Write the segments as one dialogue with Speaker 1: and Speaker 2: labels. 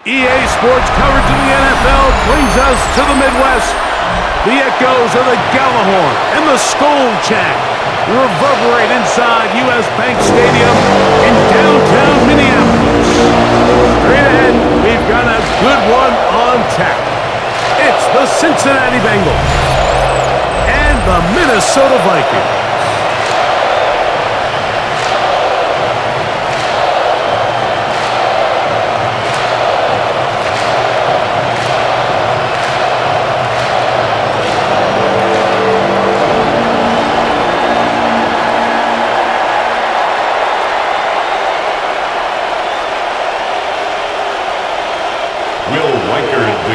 Speaker 1: EA Sports coverage of the NFL brings us to the Midwest. The echoes of the Gallahorn and the Skull chant reverberate inside U.S. Bank Stadium in downtown Minneapolis. Straight ahead, we've got a good one on tap. It's the Cincinnati Bengals and the Minnesota Vikings.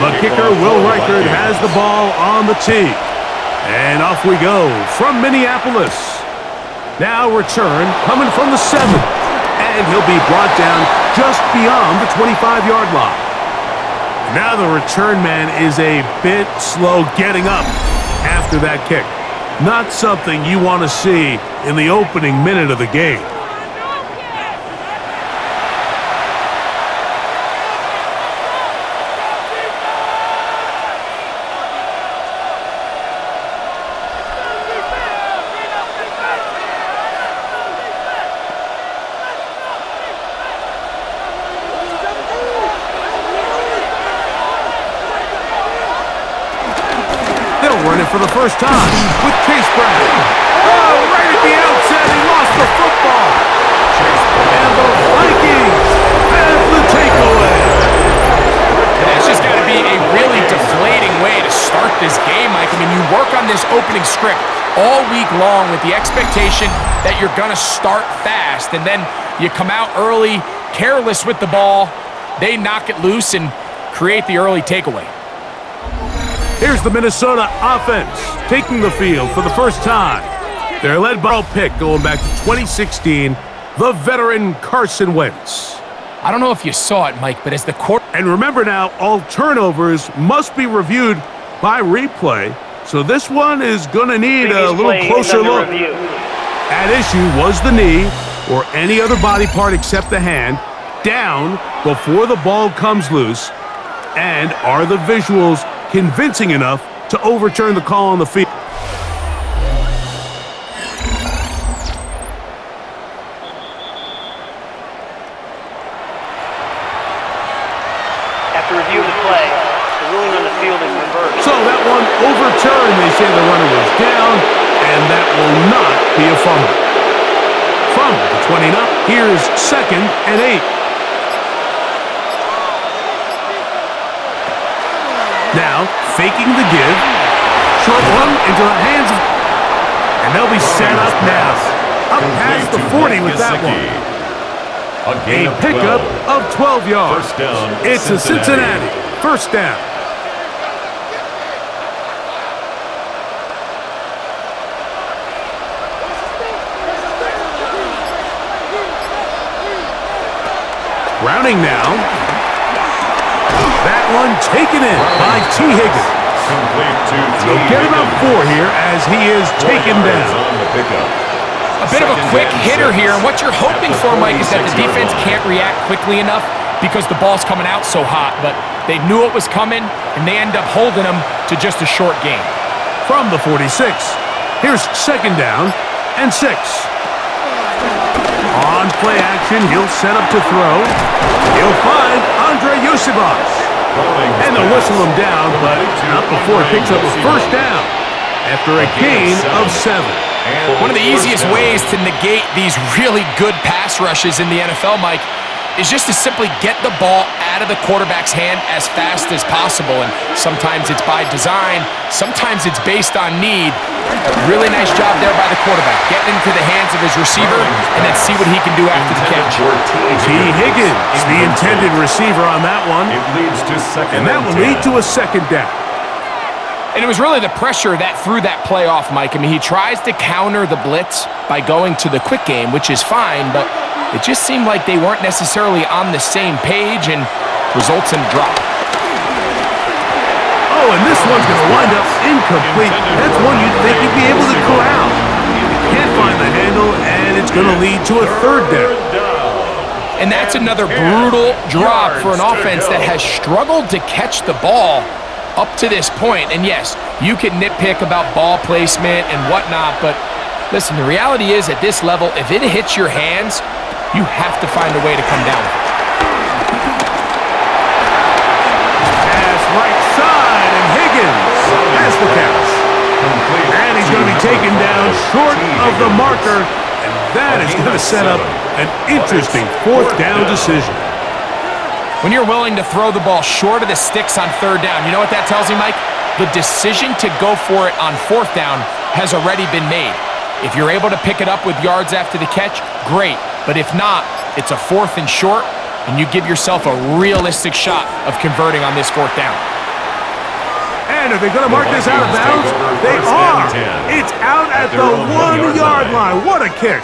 Speaker 1: The kicker, Will Reichard, has the ball on the tee. And off we go from Minneapolis. Now return coming from the 7. And he'll be brought down just beyond the 25-yard line. Now the return man is a bit slow getting up after that kick. Not something you want to see in the opening minute of the game. For the first time with Chase Brown. Oh, right at the outset, he lost the football. And the Vikings have the takeaway.
Speaker 2: And that's just got to be a really deflating way to start this game, Mike. I mean, you work on this opening script all week long with the expectation that you're going to start fast, and then you come out early, careless with the ball. They knock it loose and create the early takeaway.
Speaker 1: Here's the Minnesota offense taking the field for the first time. They're led by a pick going back to 2016, the veteran Carson Wentz.
Speaker 2: I don't know if you saw it, Mike, but as the
Speaker 1: And remember now, all turnovers must be reviewed by replay, so this one is going to need a little closer look. At issue was the knee, or any other body part except the hand, down before the ball comes loose, and are the visuals convincing enough to overturn the call on the field?
Speaker 3: After review of the play, the ruling on the field is reversed.
Speaker 1: So that one overturned. They say the runner was down, and that will not be a fumble. From the 29, here's 2nd and 8. Now, faking the give. Short one into the hands of... And they'll be set up now. Up past the 40 with that one. A pickup of 12 yards.
Speaker 4: First down,
Speaker 1: it's a Cincinnati first down. Rounding now. That one taken in by T. Higgins. They'll get about 4 here as he is taken down.
Speaker 2: A bit of a quick hitter here, and what you're hoping for, Mike, is that the defense can't react quickly enough because the ball's coming out so hot, but they knew it was coming, and they end up holding them to just a short gain.
Speaker 1: From the 46, here's 2nd down and 6. On play action, he'll set up to throw. He'll find Andre Yosibas. And they'll whistle him down, but not before he picks up a first down after a gain of 7.
Speaker 2: One of the easiest ways to negate these really good pass rushes in the NFL, Mike, is just to simply get the ball out of the quarterback's hand as fast as possible. And sometimes it's by design, sometimes it's based on need. A really nice job there by the quarterback, getting into the hands of his receiver and then see what he can do after the catch.
Speaker 1: T. Higgins, the intended receiver on that one. And that will lead to a 2nd down.
Speaker 2: And it was really the pressure that threw that play off, Mike. I mean, he tries to counter the blitz by going to the quick game, which is fine, but it just seemed like they weren't necessarily on the same page and results in a drop.
Speaker 1: Oh, and this one's going to wind up incomplete. That's one you'd think he'd be able to corral. Can't find the handle, and it's going to lead to a 3rd down.
Speaker 2: And that's another brutal drop for an offense that has struggled to catch the ball up to this point. And yes, you can nitpick about ball placement and whatnot, but listen, the reality is at this level, if it hits your hands, you have to find a way to come down with it.
Speaker 1: Pass right side, and Higgins has the catch. And he's going to be taken down short of the marker, and that is going to set up an interesting fourth down decision.
Speaker 2: When you're willing to throw the ball short of the sticks on third down, you know what that tells me, Mike? The decision to go for it on fourth down has already been made. If you're able to pick it up with yards after the catch, great. But if not, it's a 4th and short, and you give yourself a realistic shot of converting on this fourth down.
Speaker 1: And are they going to mark this out of bounds? They are. It's out at the 1-yard line. What a kick.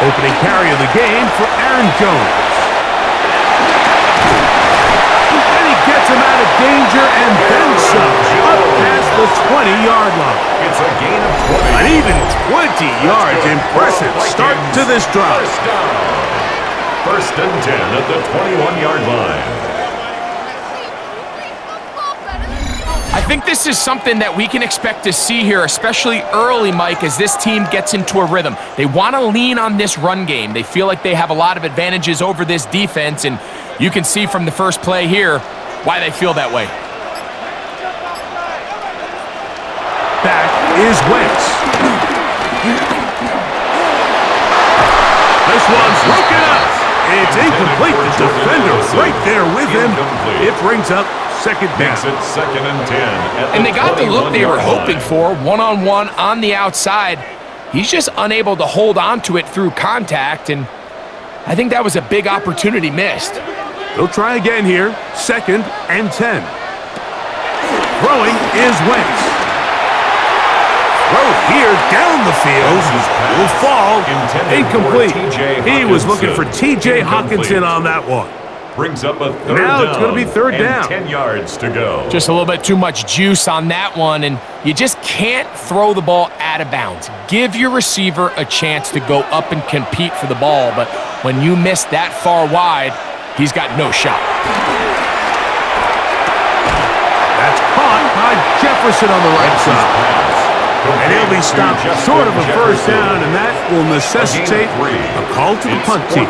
Speaker 1: Opening carry of the game for Aaron Jones. And he gets him out of danger and then some, up past the 20-yard line.
Speaker 4: It's a gain of 20.
Speaker 1: An even 20 yards. Impressive start to this drive.
Speaker 4: First and 10 at the 21-yard line.
Speaker 2: I think this is something that we can expect to see here, especially early, Mike, as this team gets into a rhythm. They want to lean on this run game. They feel like they have a lot of advantages over this defense, and you can see from the first play here why they feel that way.
Speaker 1: Back is Wentz. This one's broken up. It's incomplete. The defender right there with him. It brings up second down.
Speaker 4: Makes it 2nd and 10.
Speaker 2: And they got the look they were hoping for, one-on-one on the outside. He's just unable to hold on to it through contact, and I think that was a big opportunity missed.
Speaker 1: They'll try again here. 2nd and 10. Throwing is Wentz. Throw here down the field. Will fall. Incomplete. He was looking for T.J. Hawkinson on that one.
Speaker 4: Brings up a third
Speaker 1: now
Speaker 4: down.
Speaker 1: It's going to be third down.
Speaker 4: 10 yards to go.
Speaker 2: Just a little bit too much juice on that one, and you just can't throw the ball out of bounds. Give your receiver a chance to go up and compete for the ball, but when you miss that far wide, he's got no shot.
Speaker 1: That's caught by Jefferson on the right side. And he'll be stopped short of a first down, and that will necessitate a call to the punt team.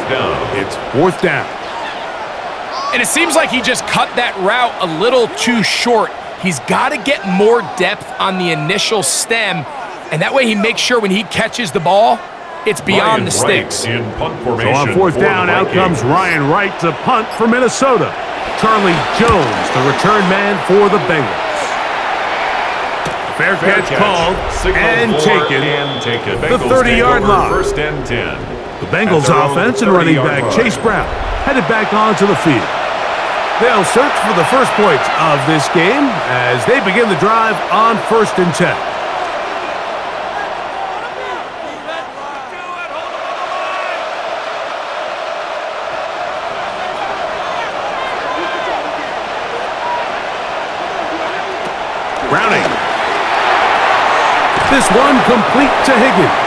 Speaker 1: It's 4th down.
Speaker 2: And it seems like he just cut that route a little too short. He's got to get more depth on the initial stem, and that way he makes sure when he catches the ball, it's beyond the sticks.
Speaker 4: In punt
Speaker 1: So
Speaker 4: formation
Speaker 1: on 4th down, out comes Ryan Wright to punt for Minnesota. Charlie Jones, the return man for the Bengals. Fair catch called and taken. The 30-yard line.
Speaker 4: 1st and 10.
Speaker 1: The Bengals offense and running back Chase Brown headed back onto the field. They'll search for the first points of this game as they begin the drive on 1st and 10. Browning. This one complete to Higgins.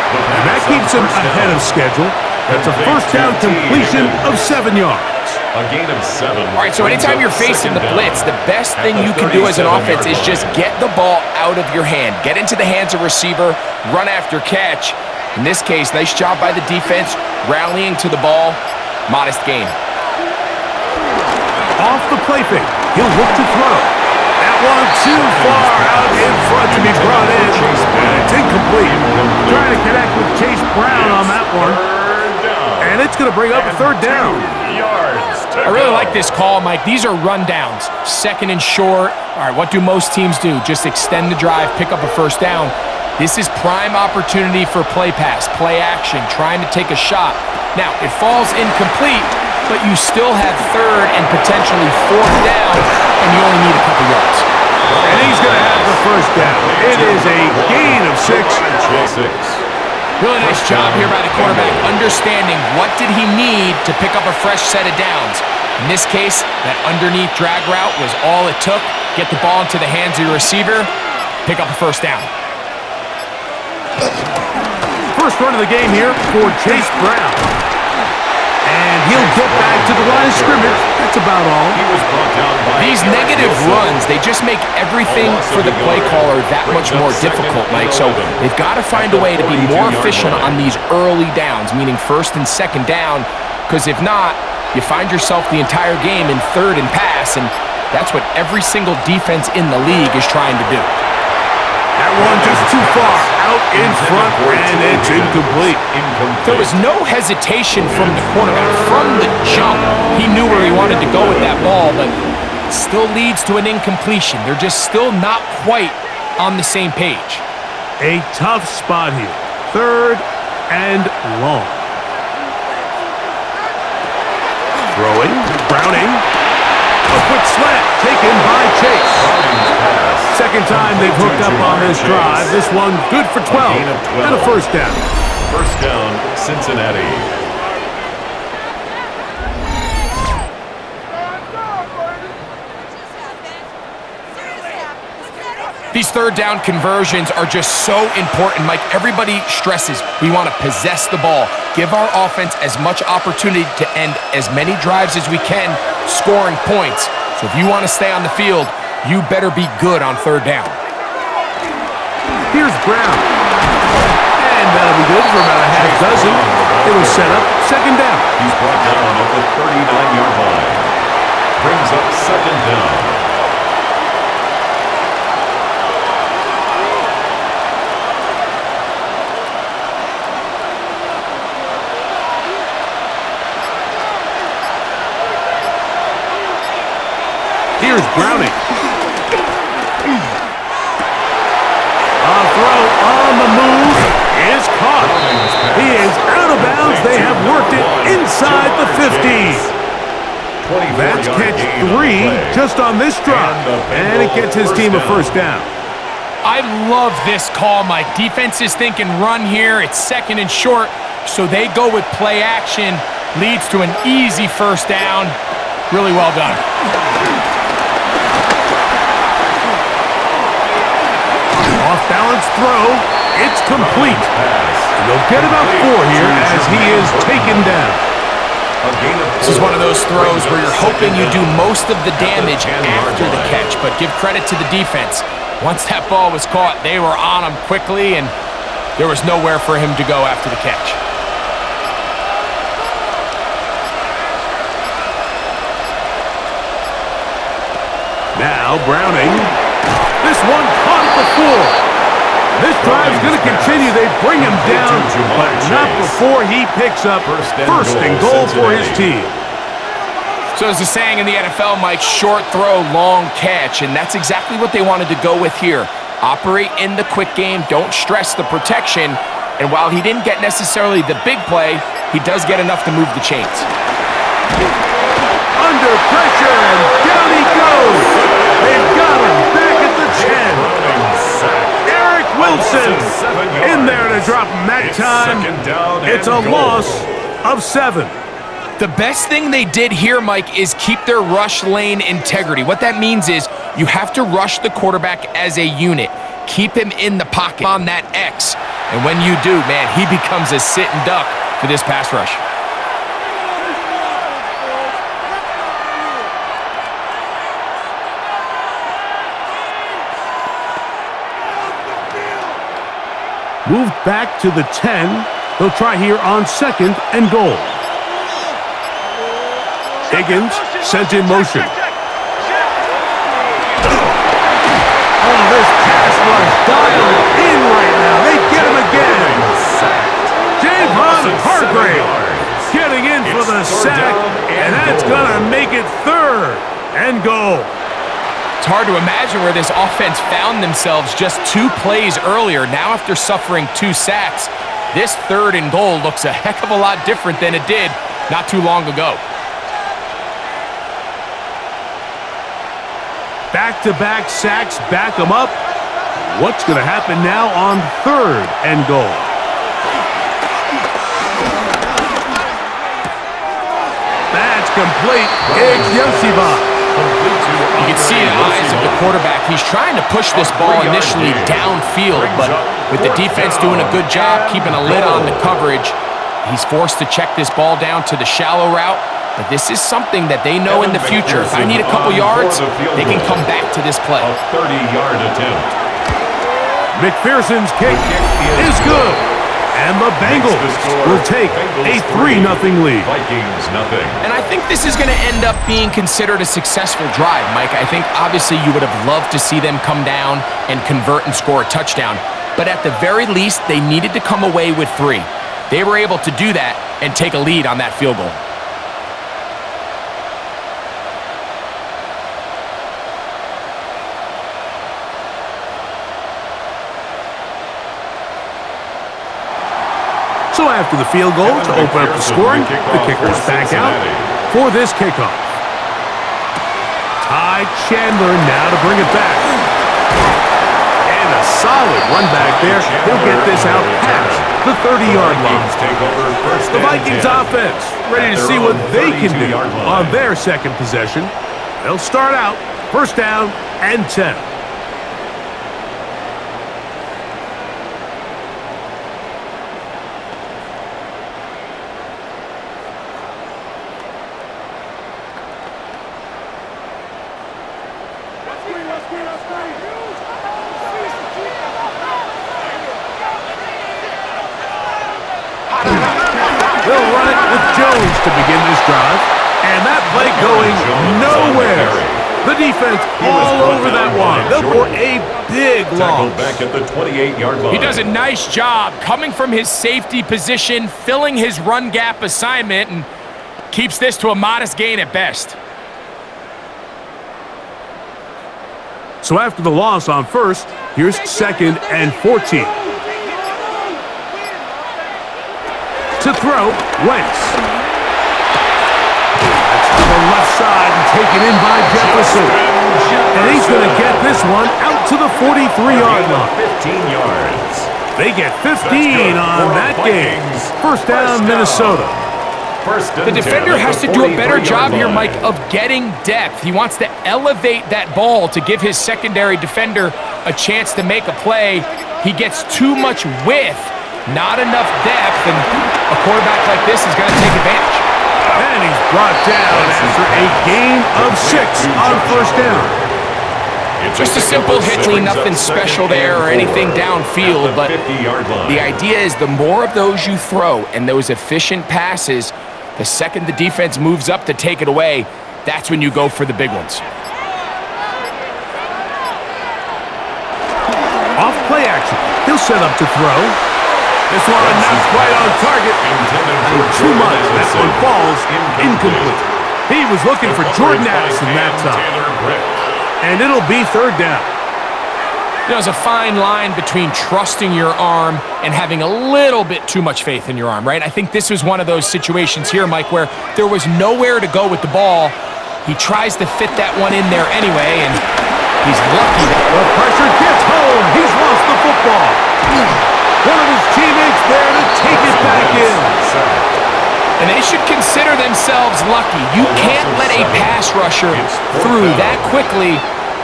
Speaker 1: And that keeps him ahead of schedule. That's a first down completion of 7 yards.
Speaker 4: A gain of 7.
Speaker 2: All right, so anytime you're facing the blitz, the best thing you can do as an offense is just get the ball out of your hand. Get into the hands of receiver, run after catch. In this case, nice job by the defense, rallying to the ball. Modest gain.
Speaker 1: Off the play fake. He'll look to throw. That one too far out in front to be brought in. And it's incomplete. Trying to connect with Chase Brown on that one. And it's going to bring up a 3rd down.
Speaker 2: I really like this call, Mike. These are rundowns. 2nd and short. All right, what do most teams do? Just extend the drive, pick up a first down. This is prime opportunity for play pass, play action, trying to take a shot. Now, it falls incomplete, but you still have third and potentially fourth down, and you only need a couple yards.
Speaker 1: And he's going to have the first down. It is a gain of 6.
Speaker 2: Really nice job here by the quarterback, understanding what did he need to pick up a fresh set of downs. In this case, that underneath drag route was all it took. Get the ball into the hands of your receiver, pick up a first down.
Speaker 1: First run of the game here for Chase Brown. And he'll get back to the line of scrimmage. That's about all.
Speaker 4: He was brought down by
Speaker 2: these negative runs, they just make everything for the play caller that much more difficult, Mike. So they've got to find a way to be more efficient on these early downs, meaning first and second down, because if not, you find yourself the entire game in third and pass, and that's what every single defense in the league is trying to do.
Speaker 1: That one just too far out in front, and it's incomplete.
Speaker 2: There was no hesitation from the quarterback. From the jump, he knew where he wanted to go with that ball, but it still leads to an incompletion. They're just still not quite on the same page.
Speaker 1: A tough spot here. Third and long. Throwing, Browning. A quick slant taken by Chase. Second time they've hooked up on this drive. This one good for 12 and a first down.
Speaker 4: First down, Cincinnati.
Speaker 2: These third down conversions are just so important, Mike. Everybody stresses we want to possess the ball, give our offense as much opportunity to end as many drives as we can, scoring points. So if you want to stay on the field, you better be good on third down.
Speaker 1: Here's Brown. And that'll be good for about a half dozen. It'll set up second down.
Speaker 4: He's brought down at the 39-yard line. Brings up second down.
Speaker 1: Here's Browning. A throw on the move is caught. He is out of bounds. They have worked it inside the 50. That's catch 3 just on this drive. And it gets his team a first down.
Speaker 2: I love this call, Mike. Defense is thinking run here. It's second and short. So they go with play action. Leads to an easy first down. Really well done.
Speaker 1: Off-balance throw. It's complete. And they'll get about 4 here as he is taken down.
Speaker 2: This is one of those throws where you're hoping you do most of the damage after the catch, but give credit to the defense. Once that ball was caught, they were on him quickly, and there was nowhere for him to go after the catch.
Speaker 1: Now Browning. This one caught at the 4. This drive's going to continue. They bring him down, but not before he picks up first and goal for his team.
Speaker 2: So as the saying in the NFL, Mike, short throw, long catch, and that's exactly what they wanted to go with here. Operate in the quick game, don't stress the protection, and while he didn't get necessarily the big play, he does get enough to move the chains.
Speaker 1: Under pressure, and down he goes. They've got him back at the 10. Eric Wilson in there to drop him that time. It's a loss of 7.
Speaker 2: The best thing they did here, Mike, is keep their rush lane integrity. What that means is you have to rush the quarterback as a unit. Keep him in the pocket on that X. And when you do, man, he becomes a sitting duck for this pass rush.
Speaker 1: Moved back to the 10. They'll try here on second and goal. Higgins sent in motion. Oh, this pass rush dialed in right now. They get him again. Javon Hargrave getting in for the sack, and that's going to make it third and goal.
Speaker 2: It's hard to imagine where this offense found themselves just 2 plays earlier. Now after suffering 2 sacks, this third and goal looks a heck of a lot different than it did not too long ago.
Speaker 1: Back-to-back sacks back them up. What's going to happen now on 3rd and goal? That's complete.
Speaker 2: You can see the eyes of the quarterback. He's trying to push this ball initially downfield, but with the defense doing a good job keeping a lid on the coverage, he's forced to check this ball down to the shallow route. But this is something that they know in the future. If I need a couple yards, they can come back to this play.
Speaker 4: A 30-yard attempt.
Speaker 1: McPherson's kick is good. And the Bengals will take a 3-0 lead.
Speaker 4: Vikings nothing.
Speaker 2: And I think this is going to end up being considered a successful drive, Mike. I think obviously you would have loved to see them come down and convert and score a touchdown. But at the very least, they needed to come away with 3. They were able to do that and take a lead on that field goal.
Speaker 1: So after the field goal to open up the scoring, the kicker's back out for this kickoff. Ty Chandler now to bring it back. And a solid run back there. He'll get this out past the 30-yard line. The Vikings offense ready to see what they can do on their second possession. They'll start out 1st down and 10. They'll run it with Jones to begin this drive. And that play going nowhere. The defense all over that one. They'll for a big loss.
Speaker 4: Back at the 28-yard line.
Speaker 2: He does a nice job coming from his safety position, filling his run gap assignment, and keeps this to a modest gain at best.
Speaker 1: So after the loss on 1st, here's 2nd and 14. To throw, Wentz. That's to the left side and taken in by Jefferson. And he's going to get this one out to the 43-yard line.
Speaker 4: 15 yards.
Speaker 1: They get 15 on that game. 1st down, Minnesota.
Speaker 2: The defender has to do a better job here, Mike, of getting depth. He wants to elevate that ball to give his secondary defender a chance to make a play. He gets too much width, not enough depth, and a quarterback like this is going to take advantage.
Speaker 1: And he's brought down after a gain of 6 on 1st down.
Speaker 2: Just a simple hit, nothing special there or anything downfield, but the idea is the more of those you throw and those efficient passes, the second the defense moves up to take it away, that's when you go for the big ones.
Speaker 1: Off play action. He'll set up to throw. This one not quite on target. Too much. That one falls incomplete. He was looking for Jordan Addison that time. And it'll be 3rd down.
Speaker 2: There's a fine line between trusting your arm and having a little bit too much faith in your arm, right? I think this was one of those situations here, Mike, where there was nowhere to go with the ball. He tries to fit that one in there anyway, and he's lucky.
Speaker 1: The pressure gets home. He's lost the football. One of his teammates there to take it back in.
Speaker 2: And they should consider themselves lucky. You can't let a pass rusher through that quickly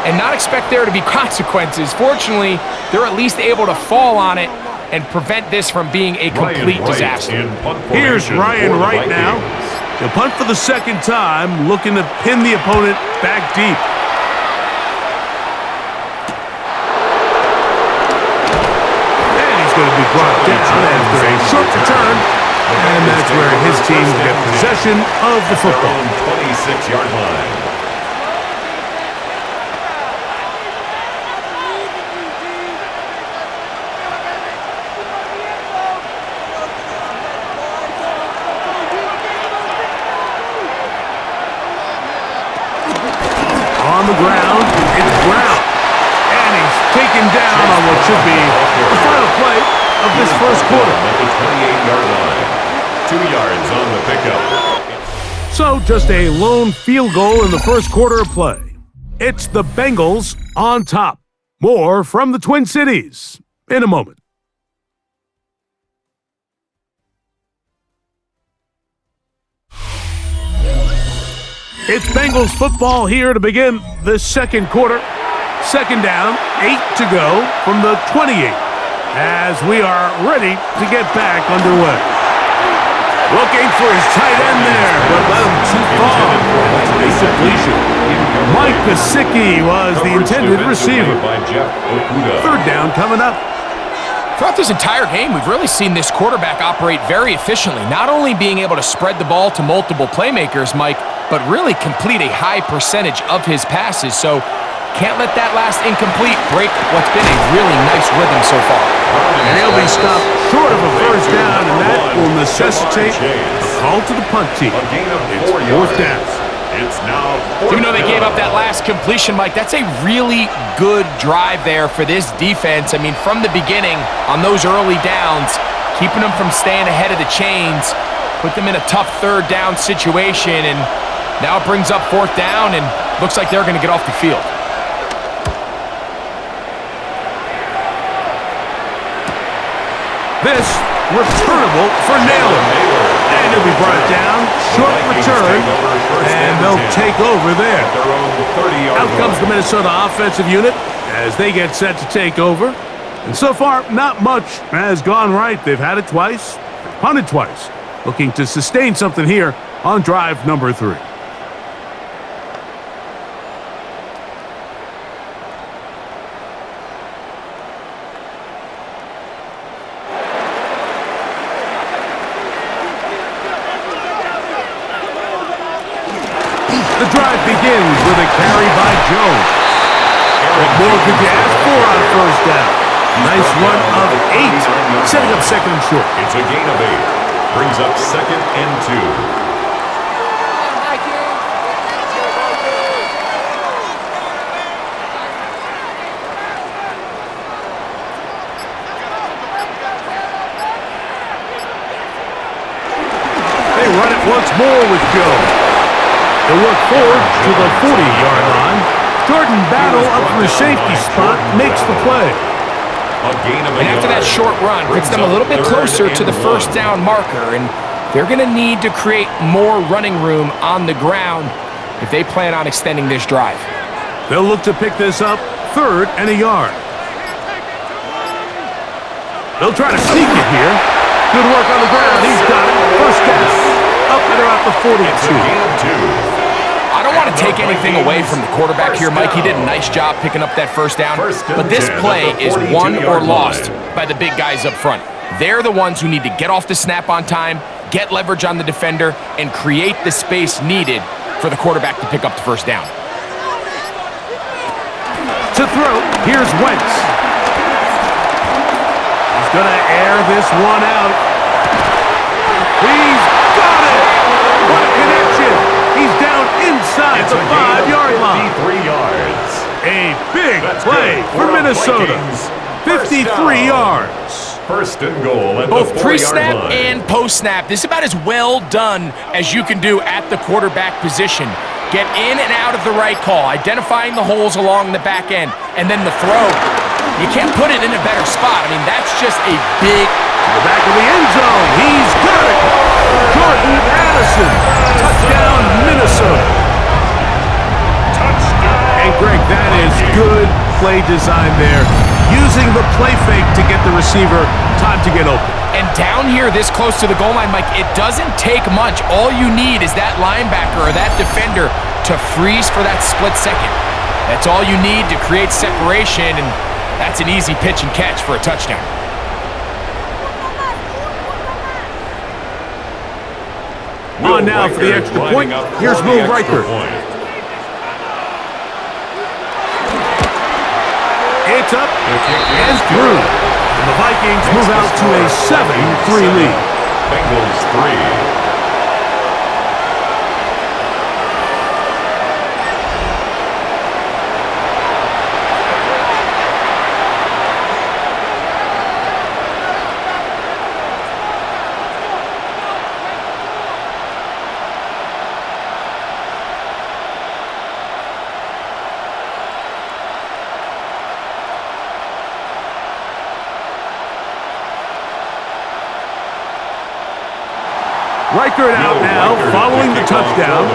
Speaker 2: and not expect there to be consequences. Fortunately, they're at least able to fall on it and prevent this from being a complete disaster.
Speaker 1: Here's Ryan Wright now. He'll punt for the 2nd time, looking to pin the opponent back deep. And he's going to be brought down after a short return. And that's where his team will get possession of the football.
Speaker 4: 26-yard line.
Speaker 1: On the ground, it's Brown. And he's taken down on what should be the final play of this 1st quarter.
Speaker 4: At the 28-yard line. 2 yards on the pickup.
Speaker 1: So just a lone field goal in the 1st quarter of play. It's the Bengals on top. More from the Twin Cities in a moment. It's Bengals football here to begin the second quarter. Second down, 8 to go from the 28 as we are ready to get back underway. Looking for his tight end there, but led him too far. Nice completion. Mike Gesicki was the intended receiver. Third down coming up.
Speaker 2: Throughout this entire game, we've really seen this quarterback operate very efficiently, not only being able to spread the ball to multiple playmakers, Mike, but really complete a high percentage of his passes. So can't let that last incomplete break what's been a really nice rhythm so far.
Speaker 1: And he'll be stopped short of a first down, and that will necessitate a call to the punt team. It's fourth down.
Speaker 4: It's now
Speaker 2: even though they gave up that last completion, Mike, that's a really good drive there for this defense. I mean, from the beginning, on those early downs, keeping them from staying ahead of the chains, put them in a tough third down situation, and now it brings up fourth down, and looks like they're going to get off the field.
Speaker 1: This returnable for Naylor. And he'll be brought down. Short return. And they'll take over there. Out comes the Minnesota offensive unit as they get set to take over. And so far, not much has gone right. They've had it twice, punted twice. Looking to sustain something here on drive number 3. The drive begins with a carry by Jones. What more could you ask for on first down? Nice run of 8, setting up second and short.
Speaker 4: It's a gain of 8. Brings up second and 2.
Speaker 1: They run it once more with Jones. They work forward to the 40-yard line. Jordan Battle up from the safety spot makes the play.
Speaker 2: And after that short run, puts them a little bit closer to the first down marker, and they're going to need to create more running room on the ground if they plan on extending this drive.
Speaker 1: They'll look to pick this up, 3rd and a yard. They'll try to sneak it here. Good work on the ground. He's got it. First down. Up and around the 42.
Speaker 2: I don't want to take anything away from the quarterback here, Mike. He did a nice job picking up that first down. But this play is won or lost by the big guys up front. They're the ones who need to get off the snap on time, get leverage on the defender, and create the space needed for the quarterback to pick up the first down.
Speaker 1: To throw, here's Wentz. He's going to air this one out. He's got it! What a connection! He's down inside the 5-yard line.
Speaker 4: 53 yards.
Speaker 1: A big play for Minnesota. 53 yards.
Speaker 4: First and goal at
Speaker 2: both
Speaker 4: the 4-yard
Speaker 2: pre-snap
Speaker 4: line.
Speaker 2: and post-snap. This is about as well done as you can do at the quarterback position. Get in and out of the right call, identifying the holes along the back end, and then the throw. You can't put it in a better spot. I mean, that's just a big...
Speaker 1: To the back of the end zone. He's got it. Jordan Addison. Touchdown, Minnesota. And Greg, that is good play design there. Using the play fake to get the receiver time to get open.
Speaker 2: And down here this close to the goal line, Mike, it doesn't take much. All you need is that linebacker or that defender to freeze for that split second. That's all you need to create separation, and that's an easy pitch and catch for a touchdown.
Speaker 1: On now for the extra point. Here's Will Riker. It's up and through. And the Vikings move out to a 7-3 lead.
Speaker 4: Bengals 3.
Speaker 1: Reichert out now, following the touchdown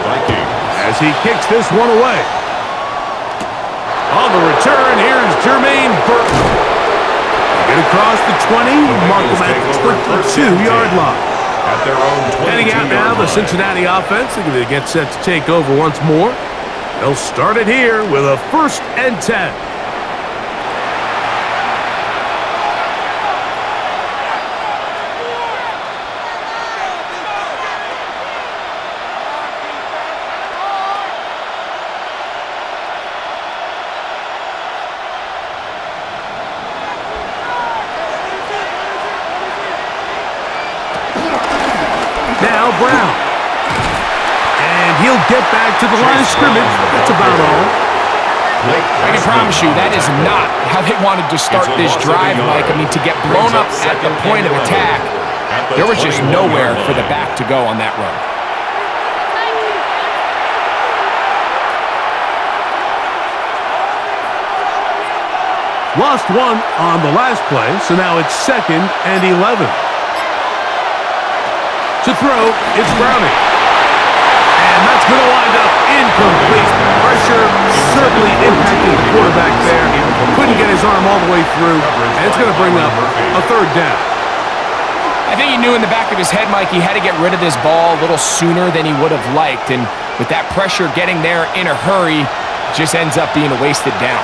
Speaker 1: as he kicks this one away. On the return, here's Jermaine Burton. Get across the 20, mark him at the 22-yard line.
Speaker 4: At their own 22-yard line.
Speaker 1: Heading out now, the Cincinnati offense. They're going to get set to take over once more. They'll start it here with a 1st and 10. Now Brown. And he'll get back to the line of scrimmage. That's about all.
Speaker 2: I can promise you that is not how they wanted to start this drive, Mike. I mean, to get blown up at the point of attack, there was just nowhere for the back to go on that run.
Speaker 1: Lost one on the last play, so now it's 2nd and 11. To throw, it's Browning. And that's going to wind up incomplete. Pressure certainly impacted the quarterback there. Couldn't get his arm all the way through, and it's going to bring up a 3rd down.
Speaker 2: I think he knew in the back of his head, Mike, he had to get rid of this ball a little sooner than he would have liked. And with that pressure getting there in a hurry, it just ends up being a wasted down.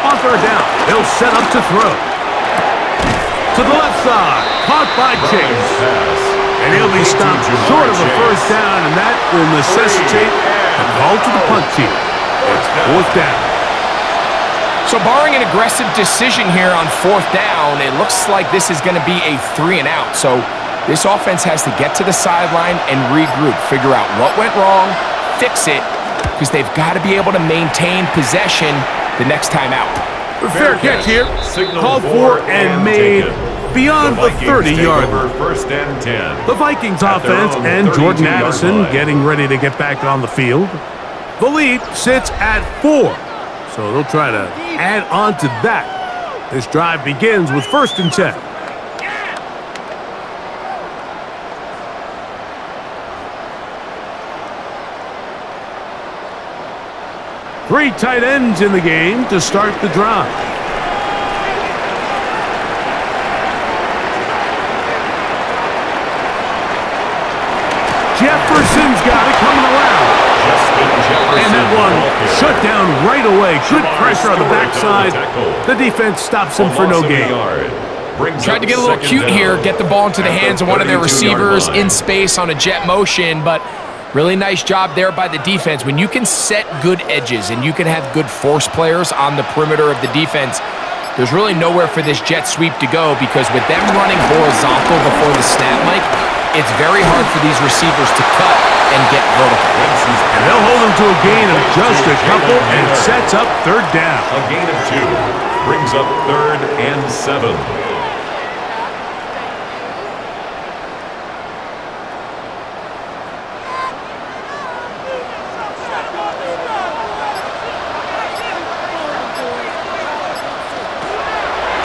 Speaker 1: On 3rd down, he'll set up to throw. To the left side, caught by Chase. And he'll be stopped short of a 1st down, and that will necessitate a call to the punt team. It's 4th down.
Speaker 2: So barring an aggressive decision here on 4th down, it looks like this is going to be a 3 and out. So this offense has to get to the sideline and regroup, figure out what went wrong, fix it, because they've got to be able to maintain possession the next time out.
Speaker 1: Fair catch here, called for and made beyond the 30-yard line.
Speaker 4: 1st and 10.
Speaker 1: The Vikings offense and Jordan Addison getting ready to get back on the field. The lead sits at 4, so they'll try to add on to that. This drive begins with 1st and 10. Three tight ends in the game to start the drive. Jefferson's got it coming around. And that one shut down right away. Good pressure on the backside. The defense stops him for no gain.
Speaker 2: Tried to get a little cute here, get the ball into the hands of one of their receivers in space on a jet motion, but really nice job there by the defense. When you can set good edges and you can have good force players on the perimeter of the defense, there's really nowhere for this jet sweep to go, because with them running horizontal before the snap, Mike, it's very hard for these receivers to cut and get vertical.
Speaker 1: And they'll hold them to a gain of just a couple and sets up 3rd down.
Speaker 4: A gain of 2 brings up 3rd and 7.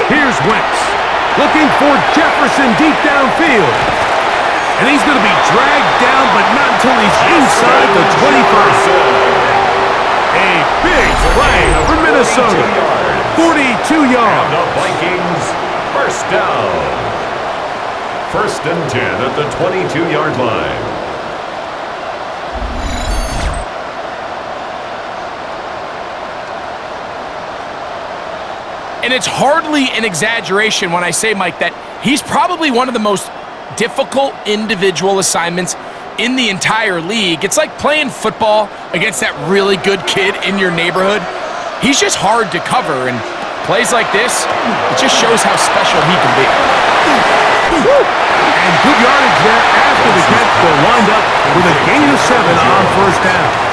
Speaker 1: Here's Wentz, looking for Jefferson deep downfield. And he's going to be dragged down, but not until he's inside the 25. A big play for Minnesota. 42 yards.
Speaker 4: And the Vikings, 1st down. 1st and 10 at the 22-yard line.
Speaker 2: And it's hardly an exaggeration when I say, Mike, that he's probably one of the most difficult individual assignments in the entire league. It's like playing football against that really good kid in your neighborhood. He's just hard to cover, and plays like this, it just shows how special he can be.
Speaker 1: And good yardage there after the catch. They'll wind up with a gain of 7 on 1st down.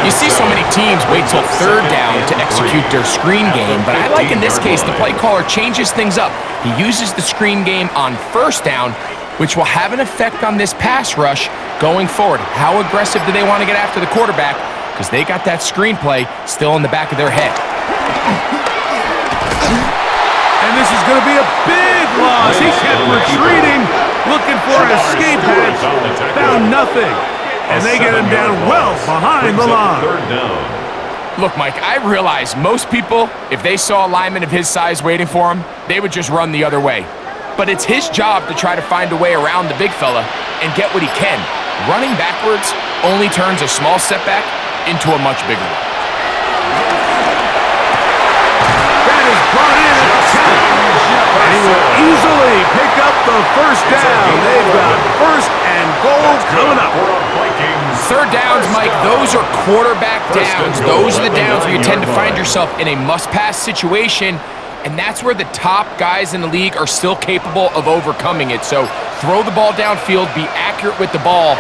Speaker 2: You see so many teams wait till 3rd down to execute their screen game, but I like in this case the play caller changes things up. He uses the screen game on 1st down, which will have an effect on this pass rush going forward. How aggressive do they want to get after the quarterback? Because they got that screen play still in the back of their head.
Speaker 1: And this is going to be a big loss. He kept retreating. And they get him down well behind the line.
Speaker 4: Third down.
Speaker 2: Look, Mike, I realize most people, if they saw a lineman of his size waiting for him, they would just run the other way. But it's his job to try to find a way around the big fella and get what he can. Running backwards only turns a small setback into a much bigger one.
Speaker 1: That is brought in at the 10. And he will easily pick up the first down. They've got first and goal coming up.
Speaker 2: Third downs, Mike, those are quarterback downs. Those are the downs where you tend to find yourself in a must-pass situation, and that's where the top guys in the league are still capable of overcoming it. So throw the ball downfield, be accurate with the ball.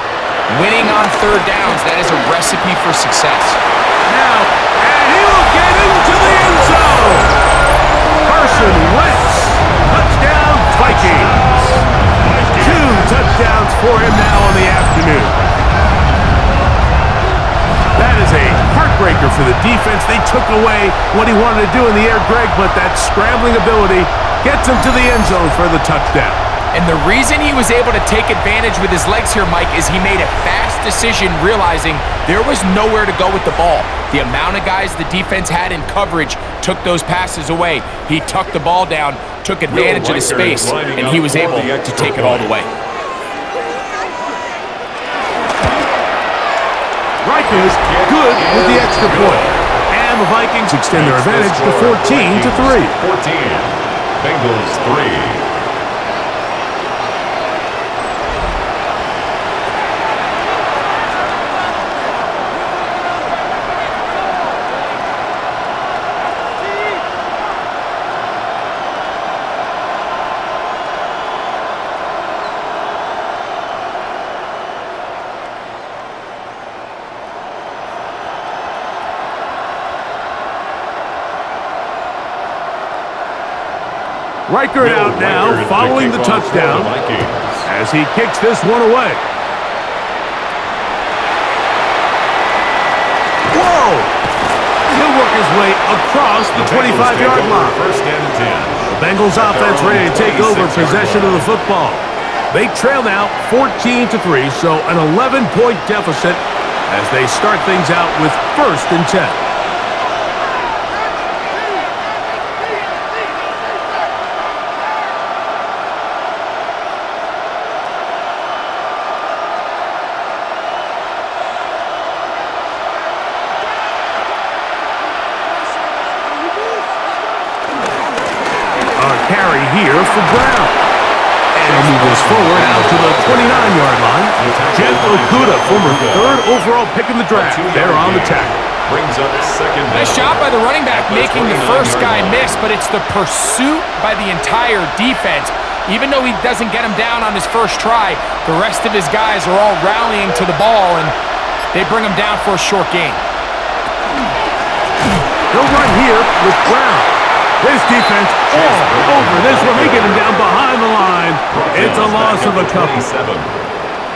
Speaker 2: Winning on third downs, that is a recipe for success.
Speaker 1: Now, and he will get into the end zone. Carson Wentz, touchdown Vikings. 2 touchdowns for him now on the afternoon. That is a heartbreaker for the defense. They took away what he wanted to do in the air, Greg, but that scrambling ability gets him to the end zone for the touchdown.
Speaker 2: And the reason he was able to take advantage with his legs here, Mike, is he made a fast decision realizing there was nowhere to go with the ball. The amount of guys the defense had in coverage took those passes away. He tucked the ball down, took advantage of the space, and he was able to take it all the way.
Speaker 1: Rikers good with the extra point. And the Vikings extend their advantage to 14-3.
Speaker 4: 14. Bengals 3.
Speaker 1: Reichert out now, following the touchdown, as he kicks this one away. Whoa! He'll work his way across the 25-yard line.
Speaker 4: First and 10.
Speaker 1: The Bengals offense ready to take over possession of the football. They trail now 14-3, so an 11-point deficit as they start things out with first and 10. Carry here for Brown. And he moves forward out to the 29-yard line. Jeff Okudah, former third overall pick in the draft, there on the tackle.
Speaker 4: Brings up second down.
Speaker 2: Nice job by the running back making the first guy miss, but it's the pursuit by the entire defense. Even though he doesn't get him down on his first try, the rest of his guys are all rallying to the ball, and they bring him down for a short gain.
Speaker 1: They'll run here with Brown. This defense all over this one. They get him down behind the line. It's a loss of a couple.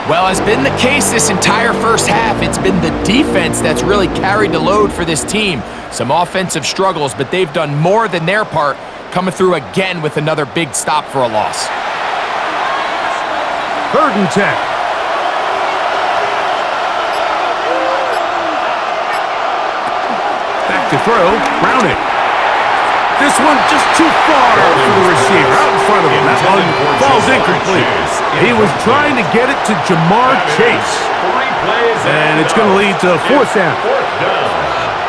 Speaker 2: Well, as been the case this entire first half, it's been the defense that's really carried the load for this team. Some offensive struggles, but they've done more than their part, coming through again with another big stop for a loss.
Speaker 1: 3rd and 10. Back to throw. Browning. This one just too far for the receiver, out in front of him. That one falls incomplete. He was trying to get it to Jamar Chase. And it's going to lead to 4th down.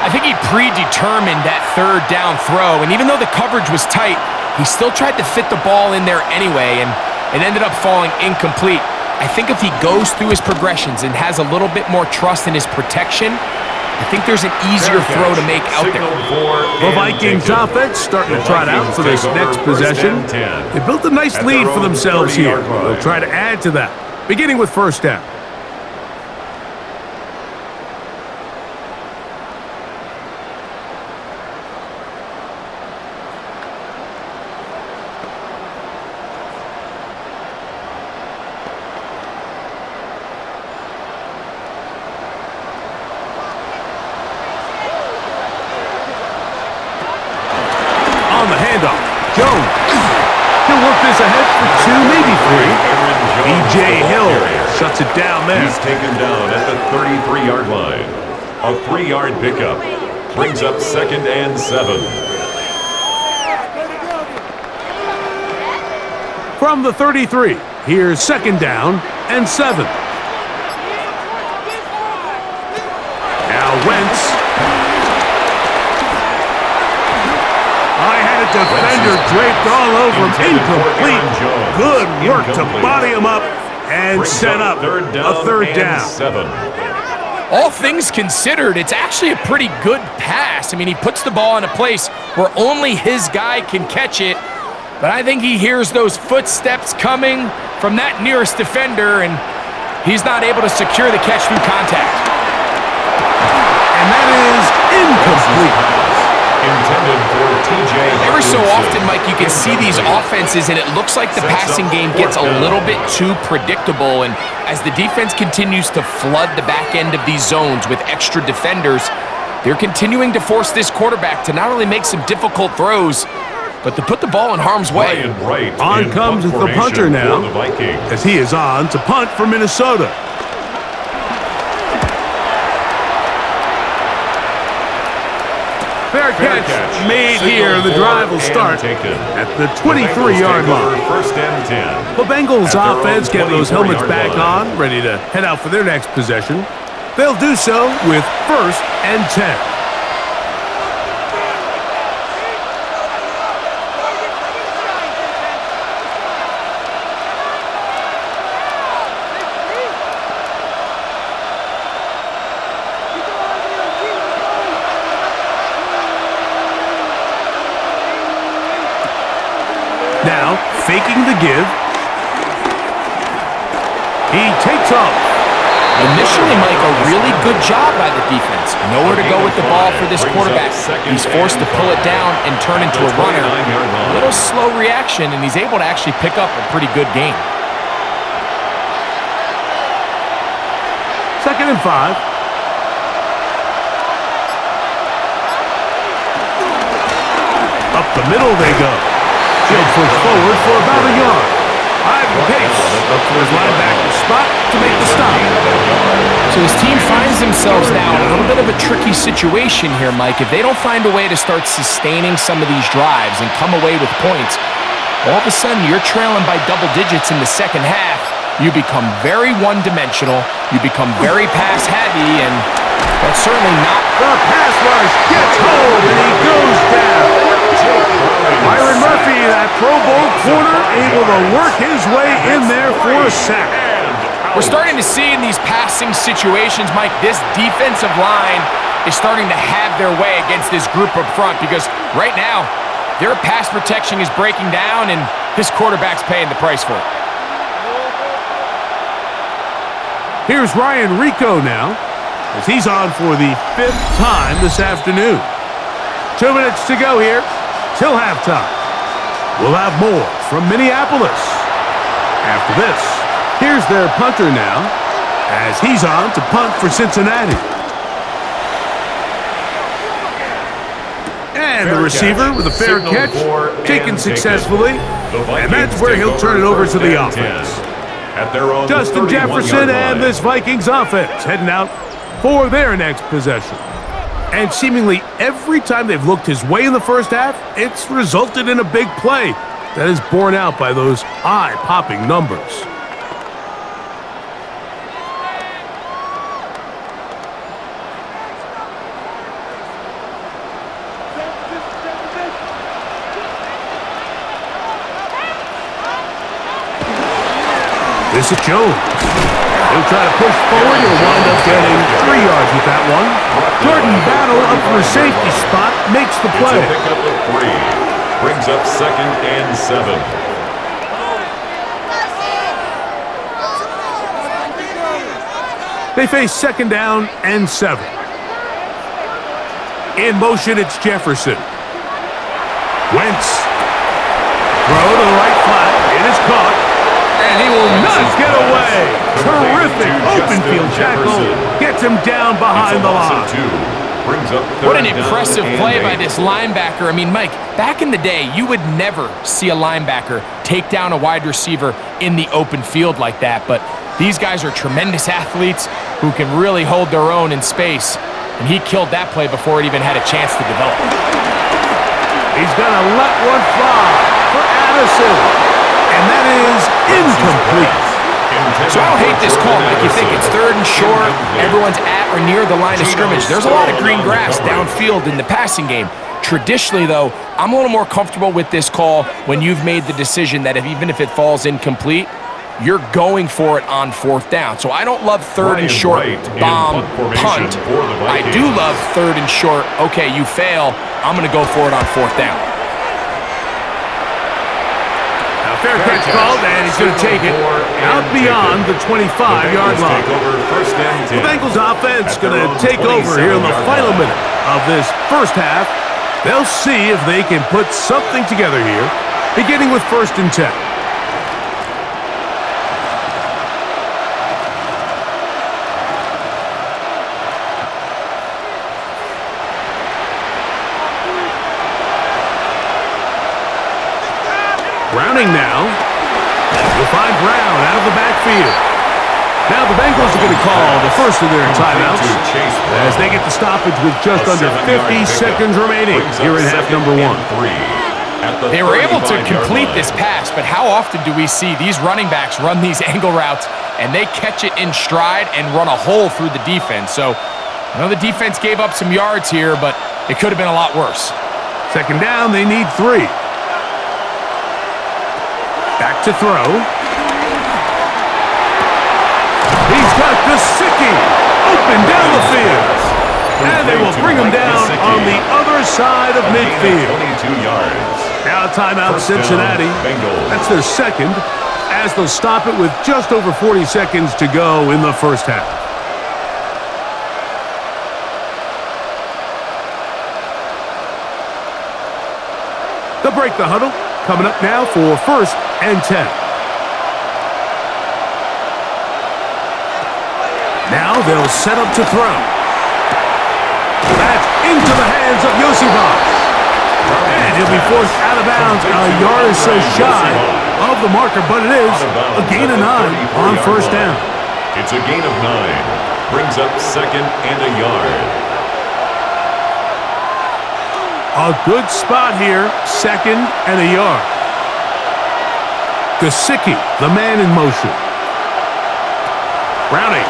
Speaker 2: I think he predetermined that 3rd down throw, and even though the coverage was tight, he still tried to fit the ball in there anyway, and it ended up falling incomplete. I think if he goes through his progressions and has a little bit more trust in his protection, I think there's an easier throw to make out there.
Speaker 1: The Vikings offense starting to trot out for this next possession. They built a nice lead for themselves here. They'll try to add to that, beginning with 1st down. Jones. He'll work this ahead for 2, maybe 3. B.J. Hill shuts it down there.
Speaker 4: He's taken down at the 33-yard line. A 3-yard pickup brings up 2nd and 7.
Speaker 1: From the 33, here's 2nd down and 7. Now Wentz. I had a defender draped all over him. Incomplete. Good work to body him up and set up a 3rd down.
Speaker 4: 7.
Speaker 2: All things considered, it's actually a pretty good pass. I mean, he puts the ball in a place where only his guy can catch it, but I think he hears those footsteps coming from that nearest defender, and he's not able to secure the catch through contact.
Speaker 1: And that is incomplete.
Speaker 4: Intended for TJ.
Speaker 2: Every so often, Mike, you can see these offenses, and it looks like the passing game gets a little bit too predictable, and as the defense continues to flood the back end of these zones with extra defenders, they're continuing to force this quarterback to not only make some difficult throws, but to put the ball in harm's way.
Speaker 1: On comes the punter now, as he is on to punt for Minnesota. Fair catch made here. The drive will start at the 23-yard line.
Speaker 4: 1st and 10.
Speaker 1: The Bengals offense getting those helmets back on, ready to head out for their next possession. They'll do so with 1st and 10. Now, faking the give. He takes off.
Speaker 2: Initially, Mike, a really good job by the defense. Nowhere to go with the ball for this quarterback. He's forced to pull it down and turn into a runner. A little slow reaction, and he's able to actually pick up a pretty good game.
Speaker 1: 2nd and 5. Up the middle they go. He'll push forward for about a yard. Ivan Pace up for his linebacker spot to make the stop.
Speaker 2: So his team finds themselves now in a little bit of a tricky situation here, Mike. If they don't find a way to start sustaining some of these drives and come away with points, all of a sudden you're trailing by double digits in the 2nd half. You become very one-dimensional. You become very pass-heavy, and that's certainly not...
Speaker 1: The pass rush gets home, and he goes down. Byron Murphy, that Pro Bowl corner, able to work his way in there for a sack.
Speaker 2: We're starting to see in these passing situations, Mike, this defensive line is starting to have their way against this group up front, because right now, their pass protection is breaking down, and this quarterback's paying the price for it.
Speaker 1: Here's Ryan Rico now, as he's on for the 5th time this afternoon. 2 minutes to go here till halftime. We'll have more from Minneapolis. After this, here's their punter now, as he's on to punt for Cincinnati. And the receiver with a fair catch, taken successfully, and that's where he'll turn it over to the offense.
Speaker 4: At their own
Speaker 1: Justin Jefferson and this Vikings offense heading out for their next possession. And seemingly every time they've looked his way in the 1st half, it's resulted in a big play that is borne out by those eye-popping numbers. This is Jones. He'll try to push forward. He'll wind up getting 3 yards with that one. Jordan Battle up for a safety spot, makes the play.
Speaker 4: It's a pickup of 3. Brings up 2nd and 7.
Speaker 1: They face 2nd down and 7. In motion, it's Jefferson. Wentz. Throw to the right flat. It is caught. And he will not get away. Terrific open field tackle. Gets him down behind the line.
Speaker 2: What an impressive play by this linebacker. I mean, Mike, back in the day, you would never see a linebacker take down a wide receiver in the open field like that. But These guys are tremendous athletes who can really hold their own in space, and he killed that play before it even had a chance to develop.
Speaker 1: He's going to let one fly for Addison, and that is incomplete.
Speaker 2: So I don't hate this call. Like, you think it's 3rd and short, everyone's at or near the line of scrimmage. There's a lot of green grass downfield in the passing game. Traditionally, though, I'm a little more comfortable with this call when you've made the decision that even if it falls incomplete, you're going for it on 4th down. So I don't love 3rd and short, bomb, punt. I do love 3rd and short, okay, you fail, I'm going to go for it on 4th down.
Speaker 1: Fair catch called, and he's going to take it out beyond the 25-yard line. The Bengals offense going to take over here in the final minute of this first half. They'll see if they can put something together here, beginning with 1st and 10. Browning now. You'll find Brown out of the backfield. Now the Bengals are going to call the first of their timeouts as they get the stoppage with just under 50 seconds remaining here in half number 1.
Speaker 2: They were able to complete this pass, but how often do we see these running backs run these angle routes and they catch it in stride and run a hole through the defense? So I know the defense gave up some yards here, but it could have been a lot worse.
Speaker 1: 2nd down, they need 3. Back to throw. He's got Gesicki open down the field. And they will bring him down on the other side of midfield.
Speaker 4: 22 yards.
Speaker 1: Now timeout Cincinnati. That's their 2nd, as they'll stop it with just over 40 seconds to go in the first half. They'll break the huddle. Coming up now for 1st and 10. Now they'll set up to throw. That's into the hands of Yosibas. And he'll be forced out of bounds a yard or so shy of the marker, but it is a gain of 9 on 1st down.
Speaker 4: It's a gain of 9. Brings up 2nd and a yard.
Speaker 1: A good spot here, 2nd and a yard. Gesicki, the man in motion. Browning.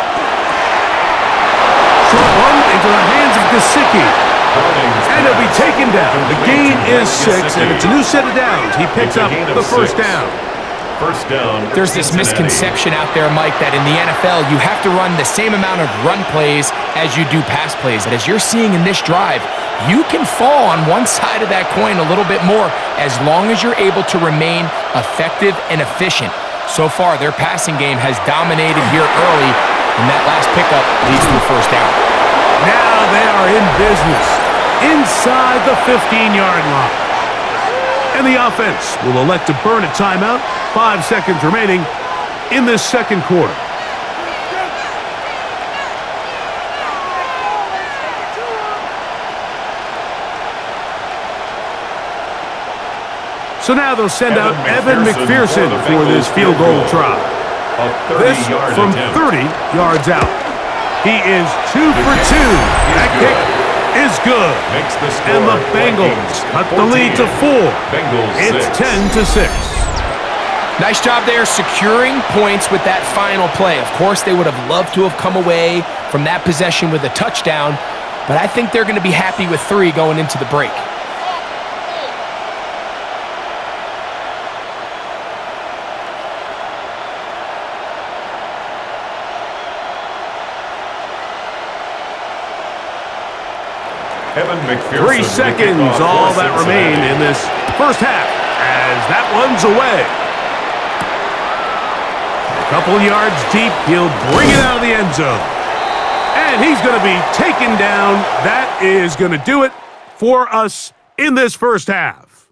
Speaker 1: Short one into the hands of Gesicki. And he'll be taken down. The gain is 6, and it's a new set of downs. He picks up the 1st down.
Speaker 4: First down.
Speaker 2: There's this misconception out there, Mike, that in the NFL, you have to run the same amount of run plays as you do pass plays. But as you're seeing in this drive, you can fall on one side of that coin a little bit more as long as you're able to remain effective and efficient. So far, their passing game has dominated here early, and that last pickup leads to a 1st down.
Speaker 1: Now they are in business inside the 15-yard line. And the offense will elect to burn a timeout. 5 seconds remaining in this 2nd quarter. So now they'll send out Evan McPherson for this field goal try. This from 30 yards out. He is 2 for 2. That kick is good. And the Bengals cut the lead to 4. It's 10-6.
Speaker 2: Nice job there securing points with that final play. Of course, they would have loved to have come away from that possession with a touchdown, but I think they're going to be happy with 3 going into the break.
Speaker 4: Evan McPherson.
Speaker 1: 3 seconds, all that remain in this first half, as that one's away. A couple yards deep, he'll bring it out of the end zone. And he's going to be taken down. That is going to do it for us in this first half.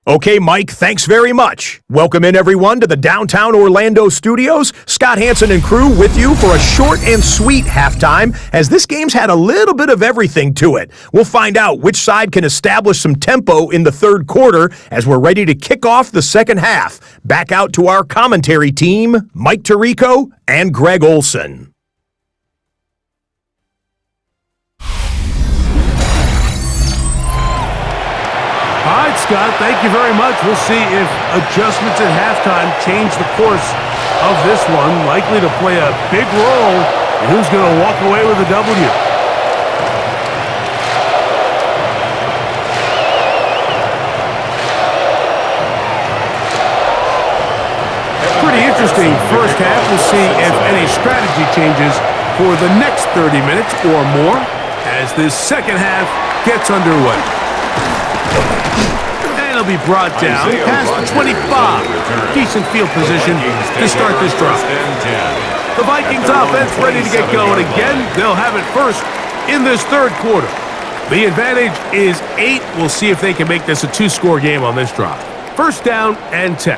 Speaker 5: Okay, Mike, thanks very much. Welcome in, everyone, to the downtown Orlando studios. Scott Hansen and crew with you for a short and sweet halftime, as this game's had a little bit of everything to it. We'll find out which side can establish some tempo in the third quarter as we're ready to kick off the second half. Back out to our commentary team, Mike Tirico and Greg Olson.
Speaker 1: All right, Scott, thank you very much. We'll see if adjustments at halftime change the course of this one. Likely to play a big role in who's going to walk away with a W. Pretty interesting first half. We'll see if any strategy changes for the next 30 minutes or more as this second half gets underway. And it'll be brought down past the 25. Decent field position to start this drive. The Vikings offense ready to get going again. They'll have it first in this third quarter. The advantage is 8. We'll see if they can make this a 2-score game on this drive. First down and 10.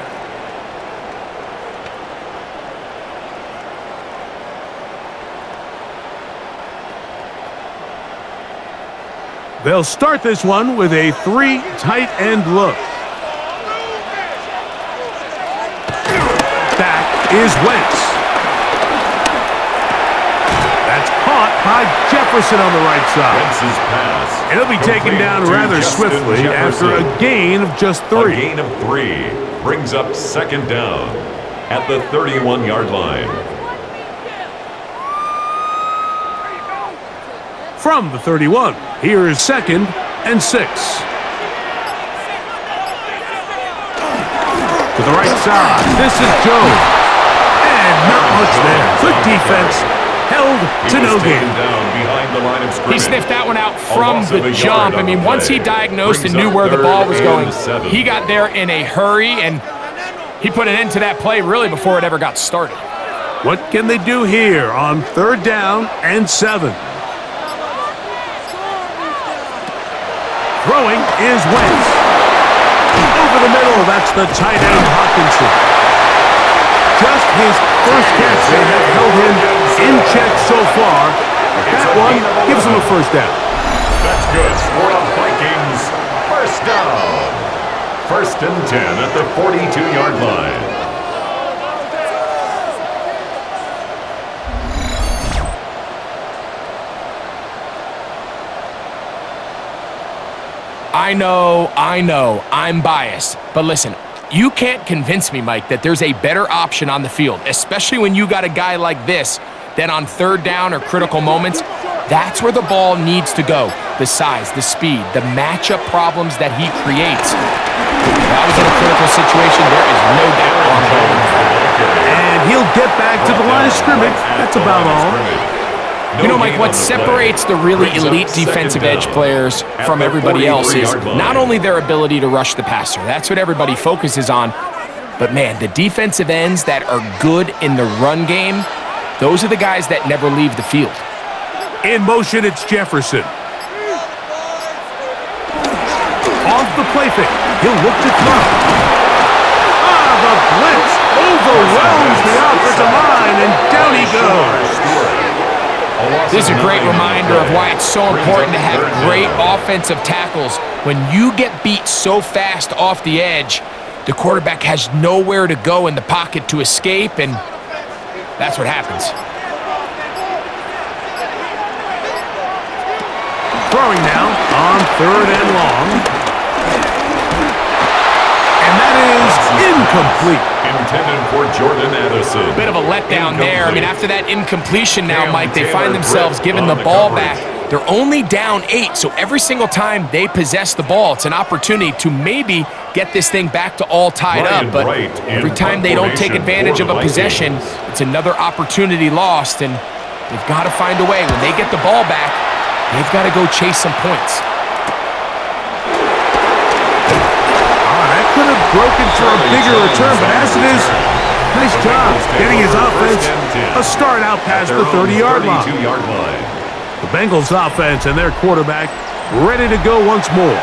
Speaker 1: They'll start this one with a 3 tight end look. Back is Wentz. That's caught by Jefferson on the right side.
Speaker 4: Wentz's pass.
Speaker 1: It'll be taken down rather swiftly after a gain of just 3.
Speaker 4: A gain of 3 brings up second down at the 31-yard line.
Speaker 1: From the 31, here is second and 6. To the right side, this is Joe. And not much there. Good defense, held to no gain.
Speaker 2: He sniffed that one out from the jump. I mean, once he diagnosed and knew where the ball was going, he got there in a hurry, and he put an end to that play really before it ever got started.
Speaker 1: What can they do here on third down and 7? Throwing is Wentz. Over the middle, that's the tight end Hawkinson. Just his first catch. They have held him in check so far. That one gives him a first down.
Speaker 4: That's good for the Vikings. First down. First and 10 at the 42-yard line.
Speaker 2: I know, I'm biased. But listen, you can't convince me, Mike, that there's a better option on the field, especially when you got a guy like this, that on third down or critical moments, that's where the ball needs to go. The size, the speed, the matchup problems that he creates. That was in a critical situation. There is no doubt on that.
Speaker 1: And he'll get back to the line of scrimmage. That's about all.
Speaker 2: You know, Mike, what separates the really elite defensive edge players from everybody else is not only their ability to rush the passer. That's what everybody focuses on. But, man, the defensive ends that are good in the run game, those are the guys that never leave the field.
Speaker 1: In motion, it's Jefferson. Off the play fake. He'll look to throw. The blitz overwhelms the offensive line, and down he goes.
Speaker 2: This is a great reminder of why it's so important to have great offensive tackles. When you get beat so fast off the edge, the quarterback has nowhere to go in the pocket to escape, and that's what happens.
Speaker 1: Throwing now on third and long. And that is incomplete.
Speaker 4: Intended for Jordan Addison.
Speaker 2: Bit of a letdown there. I mean, after that incompletion now, Mike, they find themselves giving the ball back. They're only down 8, so every single time they possess the ball, it's an opportunity to maybe get this thing back to all tied up. But every time they don't take advantage of a possession, it's another opportunity lost, and they've got to find a way. When they get the ball back, they've got to go chase some points.
Speaker 1: Could have broken for a bigger return, but as it is, nice job getting his offense a start out past the 30-yard line. The Bengals offense and their quarterback ready to go once more.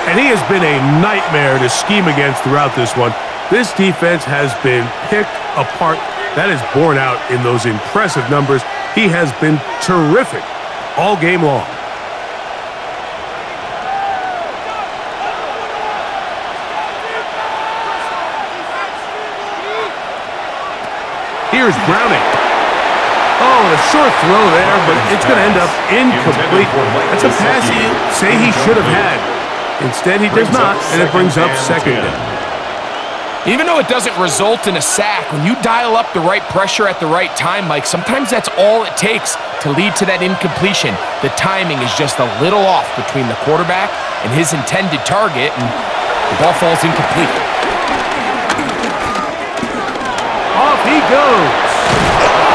Speaker 1: And he has been a nightmare to scheme against throughout this one. This defense has been picked apart. That is borne out in those impressive numbers. He has been terrific all game long. Here's Browning. Oh, a short throw there, but it's going to end up incomplete. That's a pass you say he should have had. Instead, he does not, and it brings up second down.
Speaker 2: Even though it doesn't result in a sack, when you dial up the right pressure at the right time, Mike, sometimes that's all it takes to lead to that incompletion. The timing is just a little off between the quarterback and his intended target, and the ball falls incomplete.
Speaker 1: Off he goes.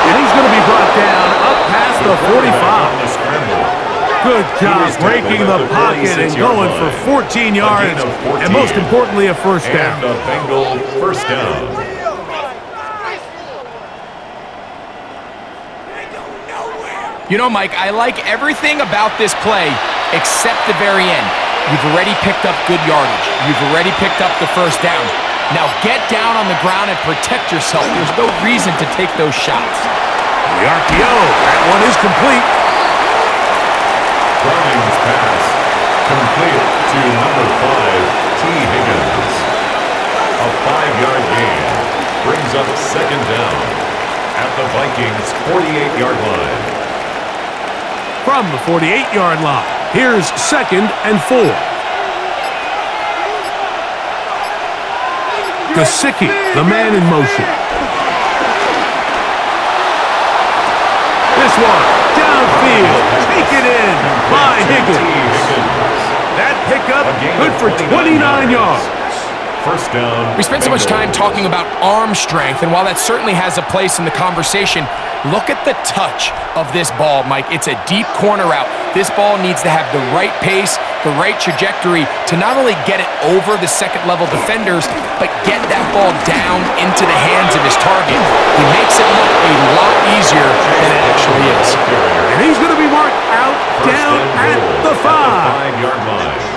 Speaker 1: And he's going to be brought down up past the 45. Good job breaking the pocket and going for 14 yards, and most importantly, a first down.
Speaker 4: And a Bengal first down.
Speaker 2: You know, Mike, I like everything about this play except the very end. You've already picked up good yardage. You've already picked up the first down. Now get down on the ground and protect yourself. There's no reason to take those shots.
Speaker 1: The RPO, that one is complete.
Speaker 4: Browning's pass complete to number 5, T. Higgins. A 5-yard gain brings up second down at the Vikings' 48-yard line.
Speaker 1: From the 48-yard line, here's 2nd and 4. Gesicki, the man in motion. This one, downfield, taken in by Higgins. That pickup, good for 29 yards.
Speaker 4: First down.
Speaker 2: We spent so much time talking about arm strength, and while that certainly has a place in the conversation, look at the touch of this ball, Mike. It's a deep corner route. This ball needs to have the right pace, the right trajectory to not only get it over the second-level defenders, but get that ball down into the hands of his target. He makes it look a lot easier than it actually is.
Speaker 1: And he's going to be marked out down at the 5-yard
Speaker 4: line.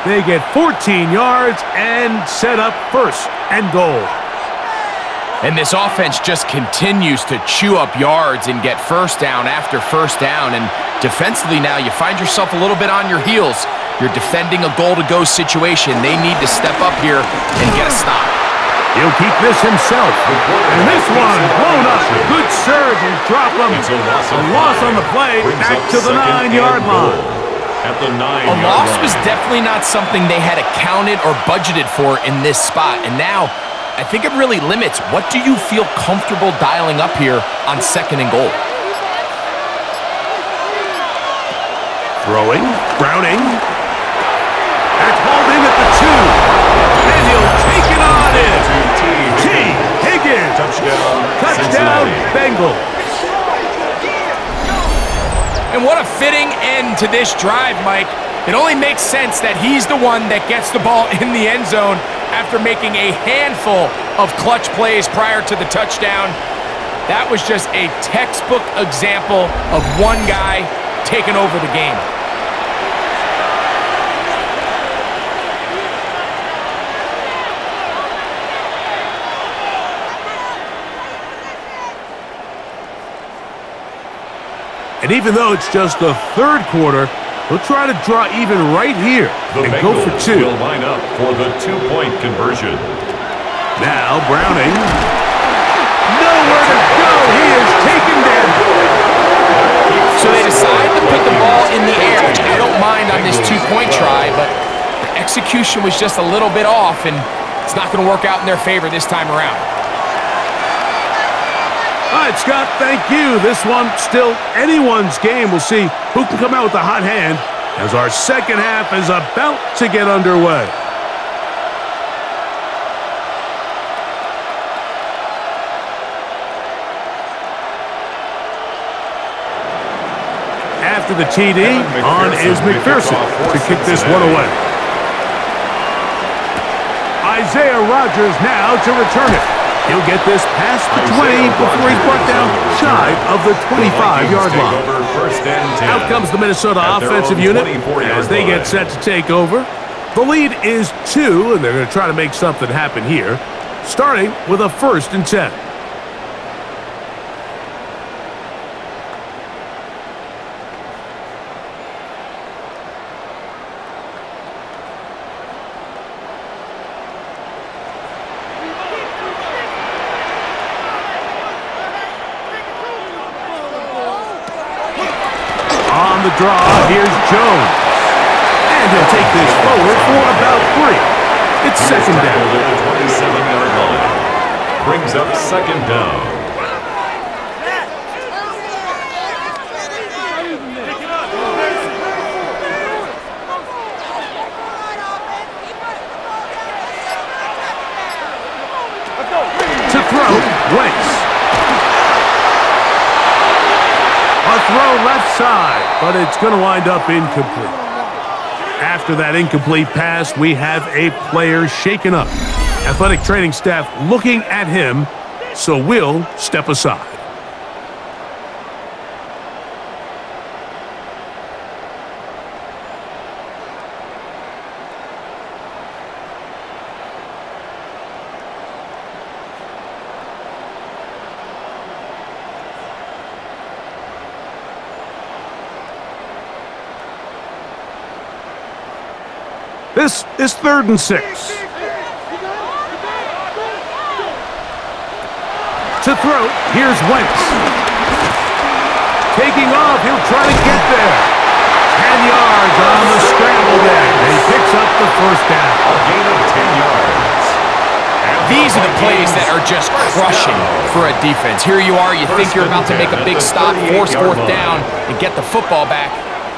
Speaker 1: They get 14 yards and set up first and goal.
Speaker 2: And this offense just continues to chew up yards and get first down after first down. And defensively now, you find yourself a little bit on your heels. You're defending a goal-to-go situation. They need to step up here and get a stop.
Speaker 1: He'll keep this himself. And this one blown up. Good surge and drop him. A loss on the play back to the 9-yard line.
Speaker 4: At the 9-yard
Speaker 2: line. A loss
Speaker 4: line.
Speaker 2: was definitely not something they had accounted or budgeted for in this spot. And now, I think it really limits. What do you feel comfortable dialing up here on 2nd and goal?
Speaker 1: Throwing, Browning. That's hauled in at the 2. And he'll take it on in. T. Higgins. Touchdown, Bengals.
Speaker 2: And what a fitting end to this drive, Mike. It only makes sense that he's the one that gets the ball in the end zone after making a handful of clutch plays prior to the touchdown. That was just a textbook example of one guy taking over the game.
Speaker 1: And even though it's just the 3rd quarter, he'll try to draw even right here and go for 2.
Speaker 4: Will line up for the 2-point conversion.
Speaker 1: Now Browning. Nowhere to go. He is taken down.
Speaker 2: So they decide to put the ball in the air, which I don't mind on this 2-point try, but the execution was just a little bit off, and it's not going to work out in their favor this time around.
Speaker 1: All right, Scott, thank you. This one still anyone's game. We'll see who can come out with a hot hand as our second half is about to get underway. After the TD, on is McPherson to kick this one away. Isaiah Rodgers now to return it. He'll get this past the 20 before he's brought down shy of the 25-yard line. Out comes the Minnesota offensive unit as they get set to take over. The lead is 2, and they're going to try to make something happen here, starting with a 1st and 10. On the draw, here's Jones. And he'll take this forward for about 3. It's 2nd down.
Speaker 4: At the 27-yard line. Brings up 2nd down.
Speaker 1: To throw, Wentz. A throw left side, but it's going to wind up incomplete. After that incomplete pass, we have a player shaken up. Athletic training staff looking at him, so we'll step aside. This is 3rd and 6. To throw, here's Wentz. Taking off, he'll try to get there. 10 yards on the scramble there. And he picks up the 1st down.
Speaker 4: A gain of 10 yards.
Speaker 2: These are the plays that are just crushing for a defense. Here you are, you think you're about to make a big stop, force 4th down, and get the football back.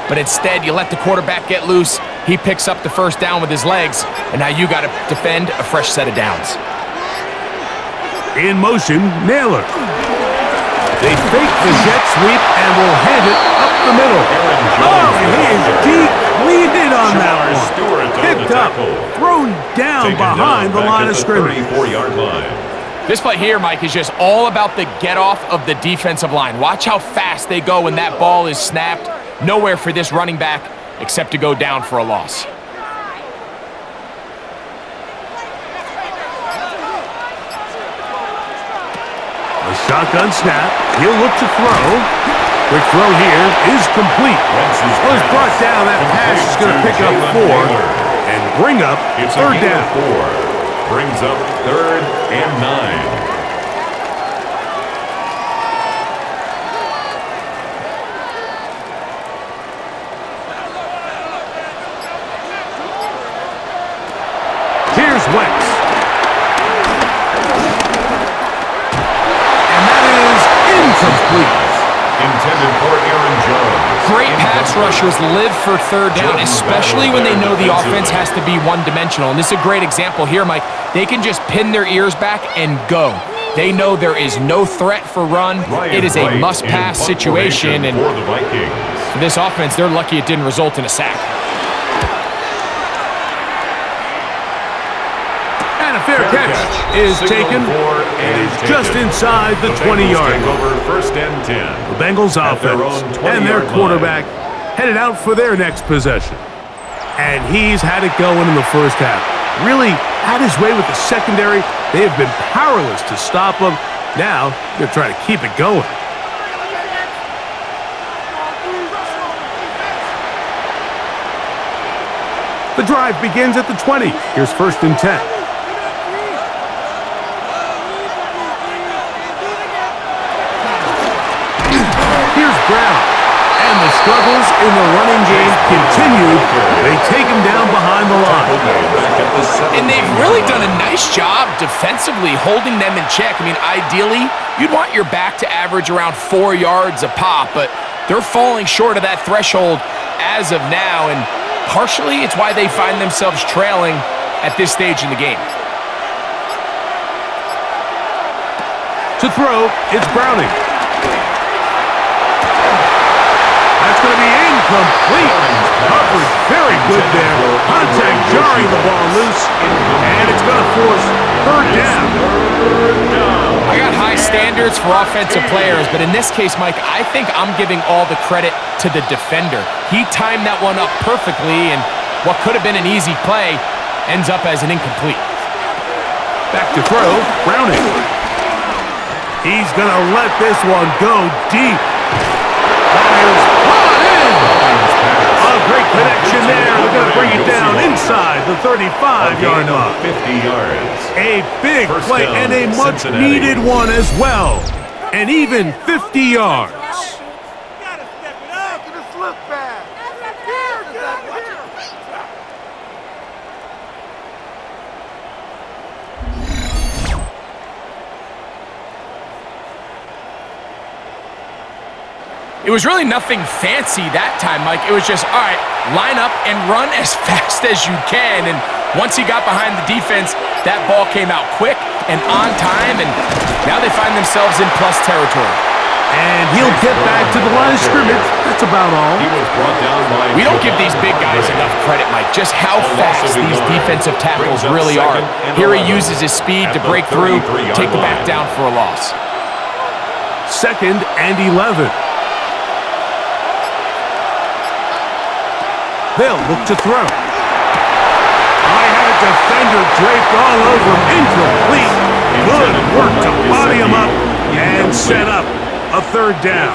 Speaker 2: But instead, you let the quarterback get loose. He picks up the 1st down with his legs, and now you got to defend a fresh set of downs.
Speaker 1: In motion, Naylor. They fake the jet sweep and will hand it up the middle. Oh, he is depleted on that one. Picked up, thrown down behind the line of scrimmage.
Speaker 4: 34-yard line.
Speaker 2: This play here, Mike, is just all about the get-off of the defensive line. Watch how fast they go when that ball is snapped. Nowhere for this running back except to go down for a loss.
Speaker 1: A shotgun snap. He'll look to throw. Quick throw here is complete. Well, he's brought down. That pass is going to pick up 4 and bring up 3rd down.
Speaker 4: 4. Brings up 3rd and 9.
Speaker 1: Here's Wentz. And that is incomplete.
Speaker 4: Intended for Aaron Jones.
Speaker 2: Great pass rushers live for 3rd down, especially when they know the offense has to be one-dimensional. And this is a great example here, Mike. They can just pin their ears back and go. They know there is no threat for run. It is a must-pass situation. And
Speaker 4: for the Vikings.
Speaker 2: for this offense, they're lucky it didn't result in a sack.
Speaker 1: Fair catch is taken and is just inside the 20-yard line.
Speaker 4: 1st and 10.
Speaker 1: The Bengals offense and their quarterback headed out for their next possession. And he's had it going in the 1st half. Really had his way with the secondary. They have been powerless to stop him. Now they're trying to keep it going. The drive begins at the 20. Here's 1st and 10. Brown. And the struggles in the running game continue. They take him down behind the line.
Speaker 2: And they've really done a nice job defensively holding them in check. I mean, ideally, you'd want your back to average around 4 yards a pop, but they're falling short of that threshold as of now, and partially it's why they find themselves trailing at this stage in the game.
Speaker 1: To throw, it's Browning. That's going to be incomplete. Coverage very good there. Contact jarring the ball loose. And it's going to force 3rd down.
Speaker 2: I got high standards for offensive players, but in this case, Mike, I think I'm giving all the credit to the defender. He timed that one up perfectly, and what could have been an easy play ends up as an incomplete.
Speaker 1: Back to throw, Browning. He's going to let this one go deep. Fires on in. A great connection there. They're going to bring it down inside the 35-yard line.
Speaker 4: 50 yards.
Speaker 1: A big play and a much-needed one as well. And even 50 yards.
Speaker 2: It was really nothing fancy that time, Mike. It was just, all right, line up and run as fast as you can. And once he got behind the defense, that ball came out quick and on time, and now they find themselves in plus territory.
Speaker 1: And he'll get back to the line of scrimmage. That's about all.
Speaker 4: He was brought down by
Speaker 2: We don't give these big guys enough credit, Mike, just how fast these defensive tackles really are. Here he uses his speed to break through, take the back down for a loss.
Speaker 1: 2nd and 11. They'll look to throw. I had a defender draped all over him. Incomplete. Good work to body him up and set up a 3rd down.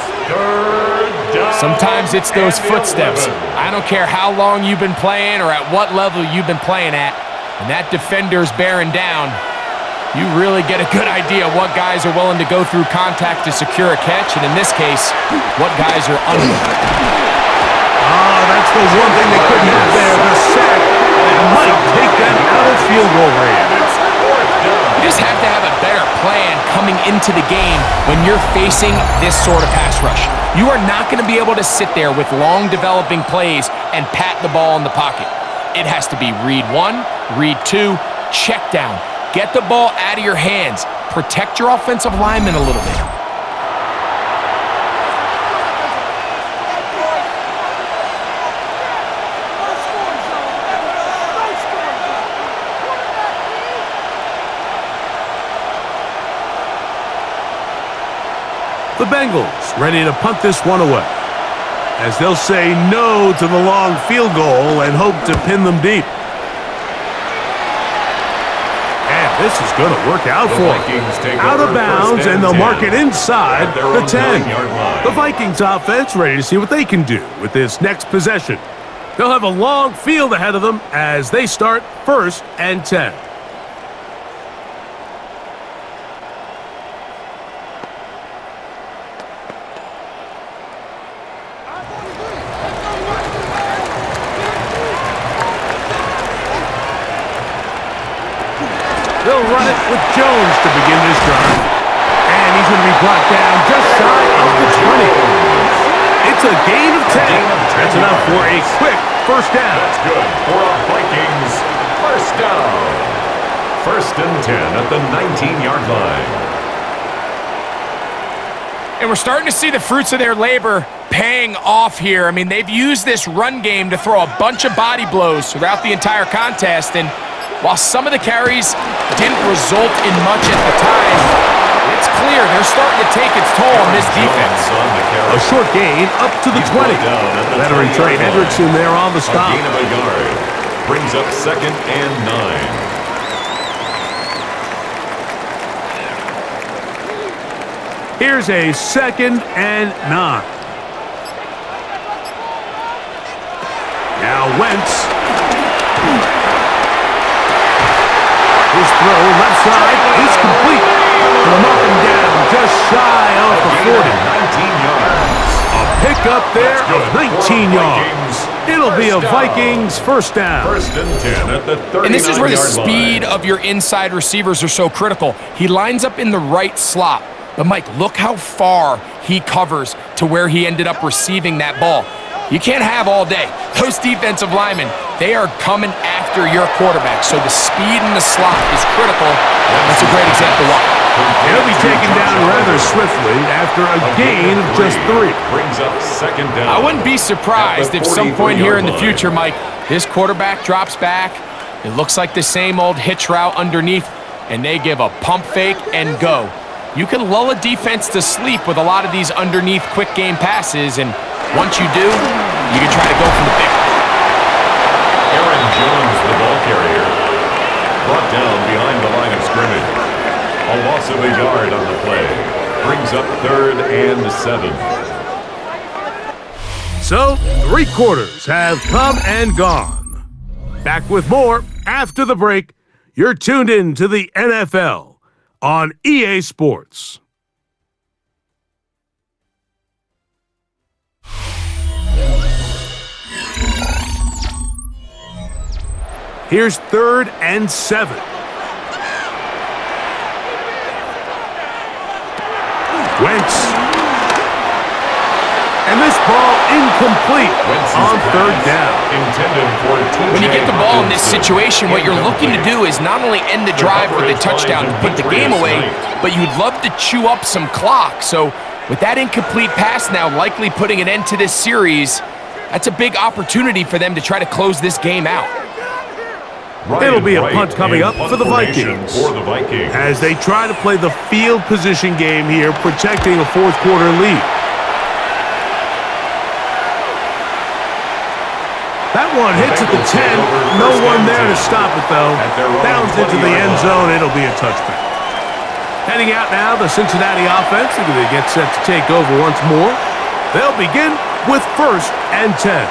Speaker 2: Sometimes it's those footsteps. I don't care how long you've been playing or at what level you've been playing at. When that defender's bearing down, you really get a good idea of what guys are willing to go through contact to secure a catch, and in this case, what guys are unwilling.
Speaker 1: That's the one thing they couldn't have there, the sack that might take them out of field goal range.
Speaker 2: You just have to have a better plan coming into the game when you're facing this sort of pass rush. You are not going to be able to sit there with long developing plays and pat the ball in the pocket. It has to be read 1, read 2, check down. Get the ball out of your hands. Protect your offensive linemen a little bit.
Speaker 1: The Bengals ready to punt this one away, as they'll say no to the long field goal and hope to pin them deep. And this is going to work out for them. Out of bounds, and they'll mark it inside the 10. The Vikings offense ready to see what they can do with this next possession. They'll have a long field ahead of them as they start 1st and 10. They'll run it with Jones to begin this drive. And he's going to be brought down just shy of the 20. It's a gain of 10. That's enough for a quick 1st down.
Speaker 4: That's good for a Vikings 1st down. 1st and 10 at the 19-yard line.
Speaker 2: And we're starting to see the fruits of their labor paying off here. I mean, they've used this run game to throw a bunch of body blows throughout the entire contest, and while some of the carries didn't result in much at the time, it's clear they're starting to take its toll on this defense.
Speaker 1: A short gain up to the 20. Veteran Trey Hendrickson there on the stop.
Speaker 4: A gain of a yard brings up 2nd and 9.
Speaker 1: Here's a 2nd and 9. Now Wentz. His throw left side is complete. They'll mark him down just shy of the 40.
Speaker 4: 19 yards.
Speaker 1: A pickup there of 19 yards. It'll be a Vikings 1st down.
Speaker 4: 1st and 10 at the 39-yard line.
Speaker 2: And this is where the speed of your inside receivers are so critical. He lines up in the right slot. But, Mike, look how far he covers to where he ended up receiving that ball. You can't have all day. Those defensive linemen, they are coming after your quarterback. So the speed in the slot is critical. That's a great example why.
Speaker 1: He'll be taken down rather swiftly after a gain of just 3.
Speaker 4: Brings up 2nd down.
Speaker 2: I wouldn't be surprised if some point here in the future, Mike, this quarterback drops back. It looks like the same old hitch route underneath, and they give a pump fake and go. You can lull a defense to sleep with a lot of these underneath quick game passes, and once you do, you can try to go from the big.
Speaker 4: carrier. Brought down behind the line of scrimmage. A loss of a yard on the play. Brings up 3rd and 7.
Speaker 1: So, 3 quarters have come and gone. Back with more after the break. You're tuned in to the NFL on EA Sports. Here's 3rd and 7. Wentz. And this ball incomplete on 3rd down.
Speaker 2: When you get the ball in this situation, what you're looking to do is not only end the drive with a touchdown to put the game away, but you'd love to chew up some clock. So with that incomplete pass now likely putting an end to this series, that's a big opportunity for them to try to close this game out.
Speaker 1: It'll be a punt coming up for the Vikings as they try to play the field position game here, protecting a 4th quarter lead. That one hits at the 10. No one there to stop it, though. Bounds into the end zone. It'll be a touchback. Heading out now, the Cincinnati offense are going to get set to take over once more. They'll begin with 1st and 10.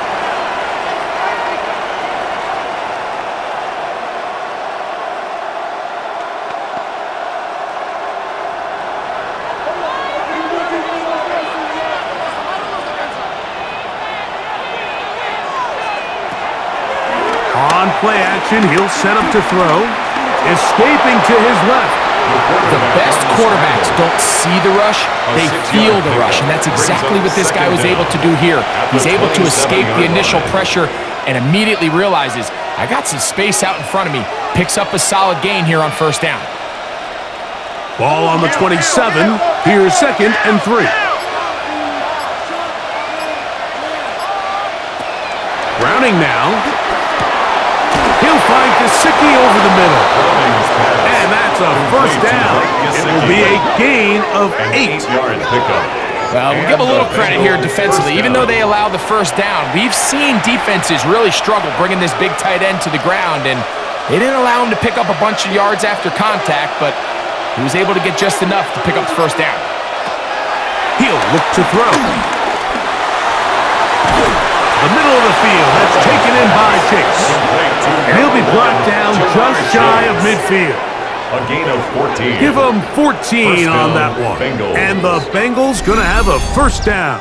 Speaker 1: On play action, he'll set up to throw. Escaping to his left.
Speaker 2: The best quarterbacks don't see the rush, they feel the rush, and that's exactly what this guy was able to do here. He's able to escape the initial pressure and immediately realizes, I got some space out in front of me. Picks up a solid gain here on 1st down.
Speaker 1: Ball on the 27. Here's 2nd and 3. Browning now. He'll find Gesicki over the middle. And that's a 1st down. It will be a gain of 8.
Speaker 2: Well, we'll give a little credit here defensively. Even though they allow the 1st down, we've seen defenses really struggle bringing this big tight end to the ground, and they didn't allow him to pick up a bunch of yards after contact, but he was able to get just enough to pick up the 1st down.
Speaker 1: He'll look to throw. The middle of the field, that's taken in by Chase. And he'll be brought down just shy of midfield.
Speaker 4: A gain of 14.
Speaker 1: Give him 14 on that one. And the Bengals gonna have a 1st down.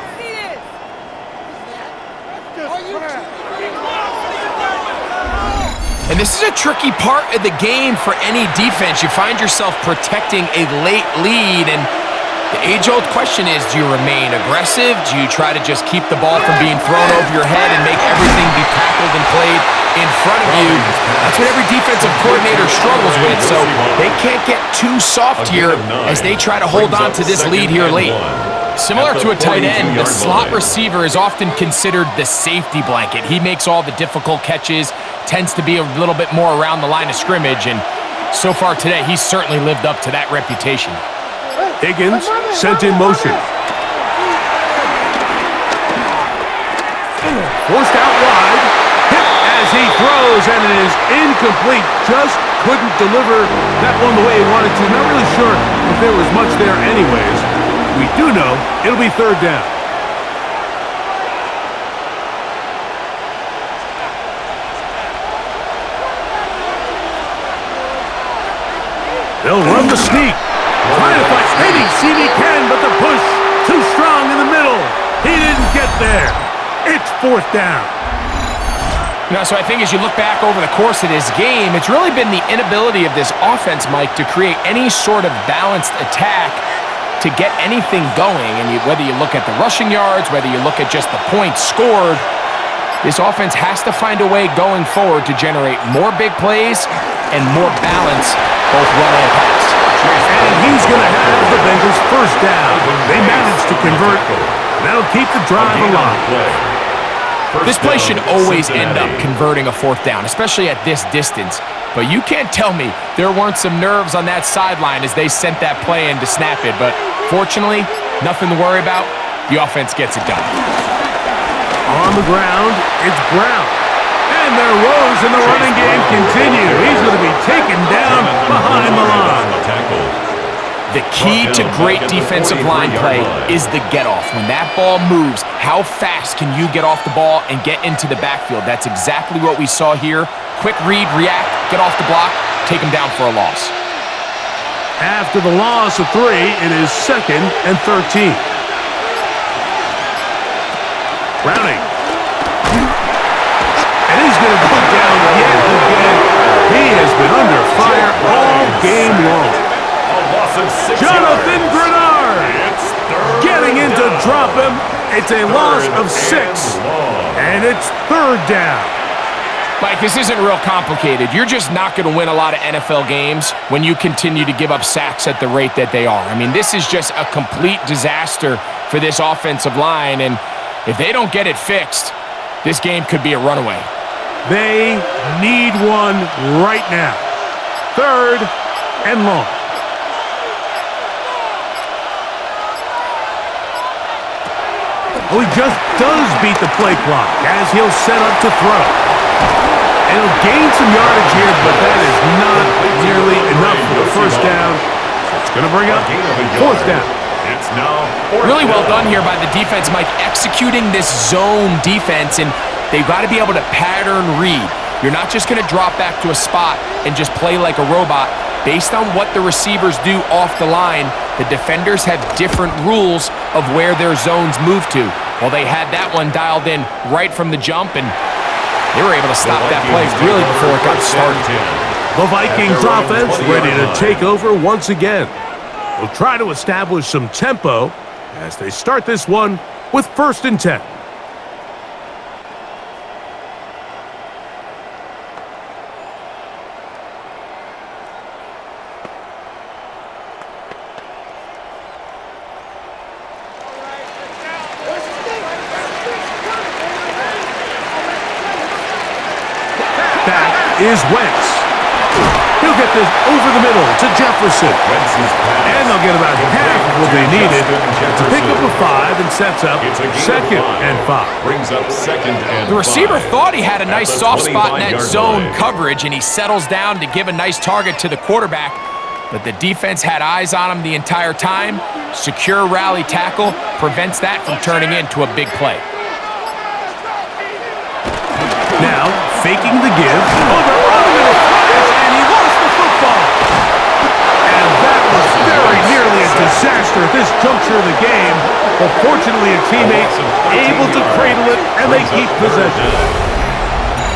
Speaker 2: And this is a tricky part of the game for any defense. You find yourself protecting a late lead, and the age-old question is, do you remain aggressive? Do you try to just keep the ball from being thrown over your head and make everything be tackled and played in front of you? That's what every defensive coordinator struggles with, so they can't get too soft here as they try to hold on to this lead here late. Similar to a tight end, the slot receiver is often considered the safety blanket. He makes all the difficult catches, tends to be a little bit more around the line of scrimmage, and so far today, he's certainly lived up to that reputation.
Speaker 1: Higgins sent in motion. Forced out wide. Hit as he throws, and it is incomplete. Just couldn't deliver that one the way he wanted to. Not really sure if there was much there anyways. We do know it'll be 3rd down. They'll run the sneak. Trying to find any seam he can, but the push too strong in the middle. He didn't get there. It's 4th down.
Speaker 2: You know, so I think as you look back over the course of this game, it's really been the inability of this offense, Mike, to create any sort of balanced attack to get anything going. And whether you look at the rushing yards, whether you look at just the points scored, this offense has to find a way going forward to generate more big plays and more balance, both run and pass.
Speaker 1: And he's going to have the Bengals 1st down. They managed to convert. That'll keep the drive alive.
Speaker 2: This play should always end up converting a 4th down, especially at this distance. But you can't tell me there weren't some nerves on that sideline as they sent that play in to snap it. But fortunately, nothing to worry about. The offense gets it done.
Speaker 1: On the ground, it's Brown. And And their woes in the running game continue. He's going to be taken down behind the line.
Speaker 2: The key to great defensive line play is the get-off. When that ball moves, how fast can you get off the ball and get into the backfield? That's exactly what we saw here. Quick read, react, get off the block, take him down for a loss.
Speaker 1: After the loss of 3, it is 2nd and 13. Browning. And he's going to go down yet again. He has been under fire all game long. Jonathan Grenard getting in to drop him. It's a loss of 6, and it's 3rd down.
Speaker 2: Mike, this isn't real complicated. You're just not going to win a lot of NFL games when you continue to give up sacks at the rate that they are. I mean, this is just a complete disaster for this offensive line, and if they don't get it fixed, this game could be a runaway.
Speaker 1: They need one right now. 3rd and long. Well, he just does beat the play clock as he'll set up to throw. And he'll gain some yardage here, but that is not nearly enough for the first down. It's going to bring up 4th down.
Speaker 4: It's now
Speaker 2: Really well done here by the defense, Mike, executing this zone defense, and they've got to be able to pattern read. You're not just going to drop back to a spot and just play like a robot. Based on what the receivers do off the line, the defenders have different rules of where their zones move to. Well, they had that one dialed in right from the jump, and they were able to stop that play really before it got started.
Speaker 1: The Vikings offense ready to take over once again. They'll try to establish some tempo as they start this one with 1st and 10. Is Wentz. He'll get this over the middle to Jefferson. And they'll get about half of what they needed to pick up a 5 and sets up 2nd and 5.
Speaker 4: Brings up 2nd and 5.
Speaker 2: The receiver thought he had a nice soft spot in that zone coverage, and he settles down to give a nice target to the quarterback. But the defense had eyes on him the entire time. Secure rally tackle prevents that from turning into a big play.
Speaker 1: Now, faking the give. Oh, they're running in a flash, and he lost the football. And that was very nearly a disaster at this juncture of the game. But fortunately, a teammate able to cradle it, and they keep possession.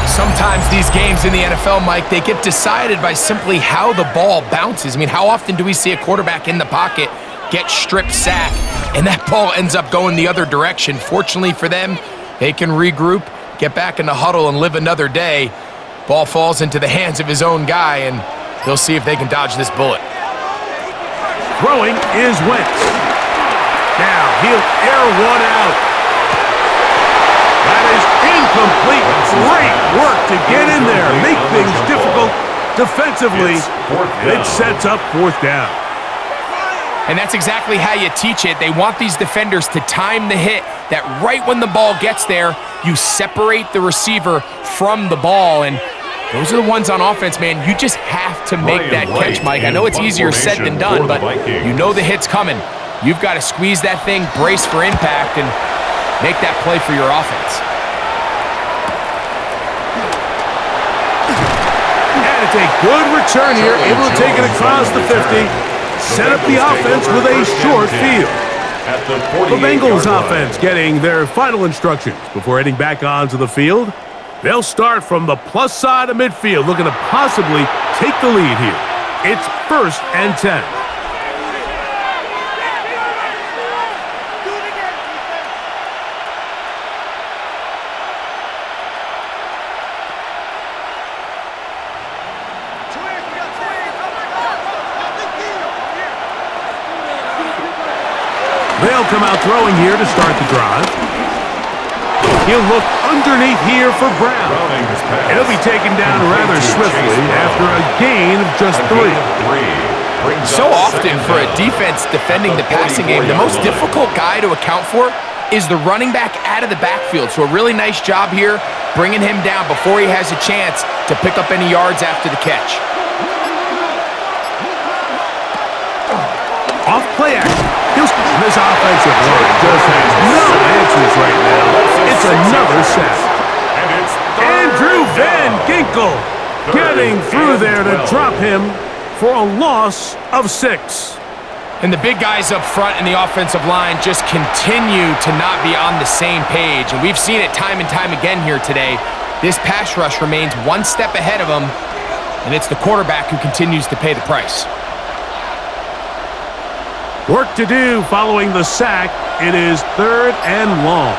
Speaker 2: Sometimes these games in the NFL, Mike, they get decided by simply how the ball bounces. I mean, how often do we see a quarterback in the pocket get strip sacked, and that ball ends up going the other direction? Fortunately for them, they can regroup, get back in the huddle, and live another day. Ball falls into the hands of his own guy, and they'll see if they can dodge this bullet.
Speaker 1: Throwing is Wentz. Now he'll air one out. That is incomplete. Great work to get in there, make things difficult defensively. It sets up 4th down.
Speaker 2: And that's exactly how you teach it. They want these defenders to time the hit, that right when the ball gets there, you separate the receiver from the ball. And those are the ones on offense, man. You just have to make that catch, Mike. I know it's easier said than done, but you know the hit's coming. You've got to squeeze that thing, brace for impact, and make that play for your offense.
Speaker 1: And it's a good return here, able to take it across the 50. Set up the offense with a short field. The Bengals offense getting their final instructions before heading back onto the field. They'll start from the plus side of midfield, looking to possibly take the lead here. It's 1st and 10. They'll come out throwing here to start the drive. He'll look underneath here for Brown. And he'll be taken down rather swiftly after a gain of just 3.
Speaker 2: So often for a defense defending the passing game, the most difficult guy to account for is the running back out of the backfield. So a really nice job here, bringing him down before he has a chance to pick up any yards after the catch.
Speaker 1: Off play action. This offensive line just has no answers right now. It's another sack. Andrew Van Ginkel getting through there to drop him for a loss of 6.
Speaker 2: And the big guys up front in the offensive line just continue to not be on the same page. And we've seen it time and time again here today. This pass rush remains one step ahead of them, and it's the quarterback who continues to pay the price.
Speaker 1: Work to do following the sack. It is 3rd and long.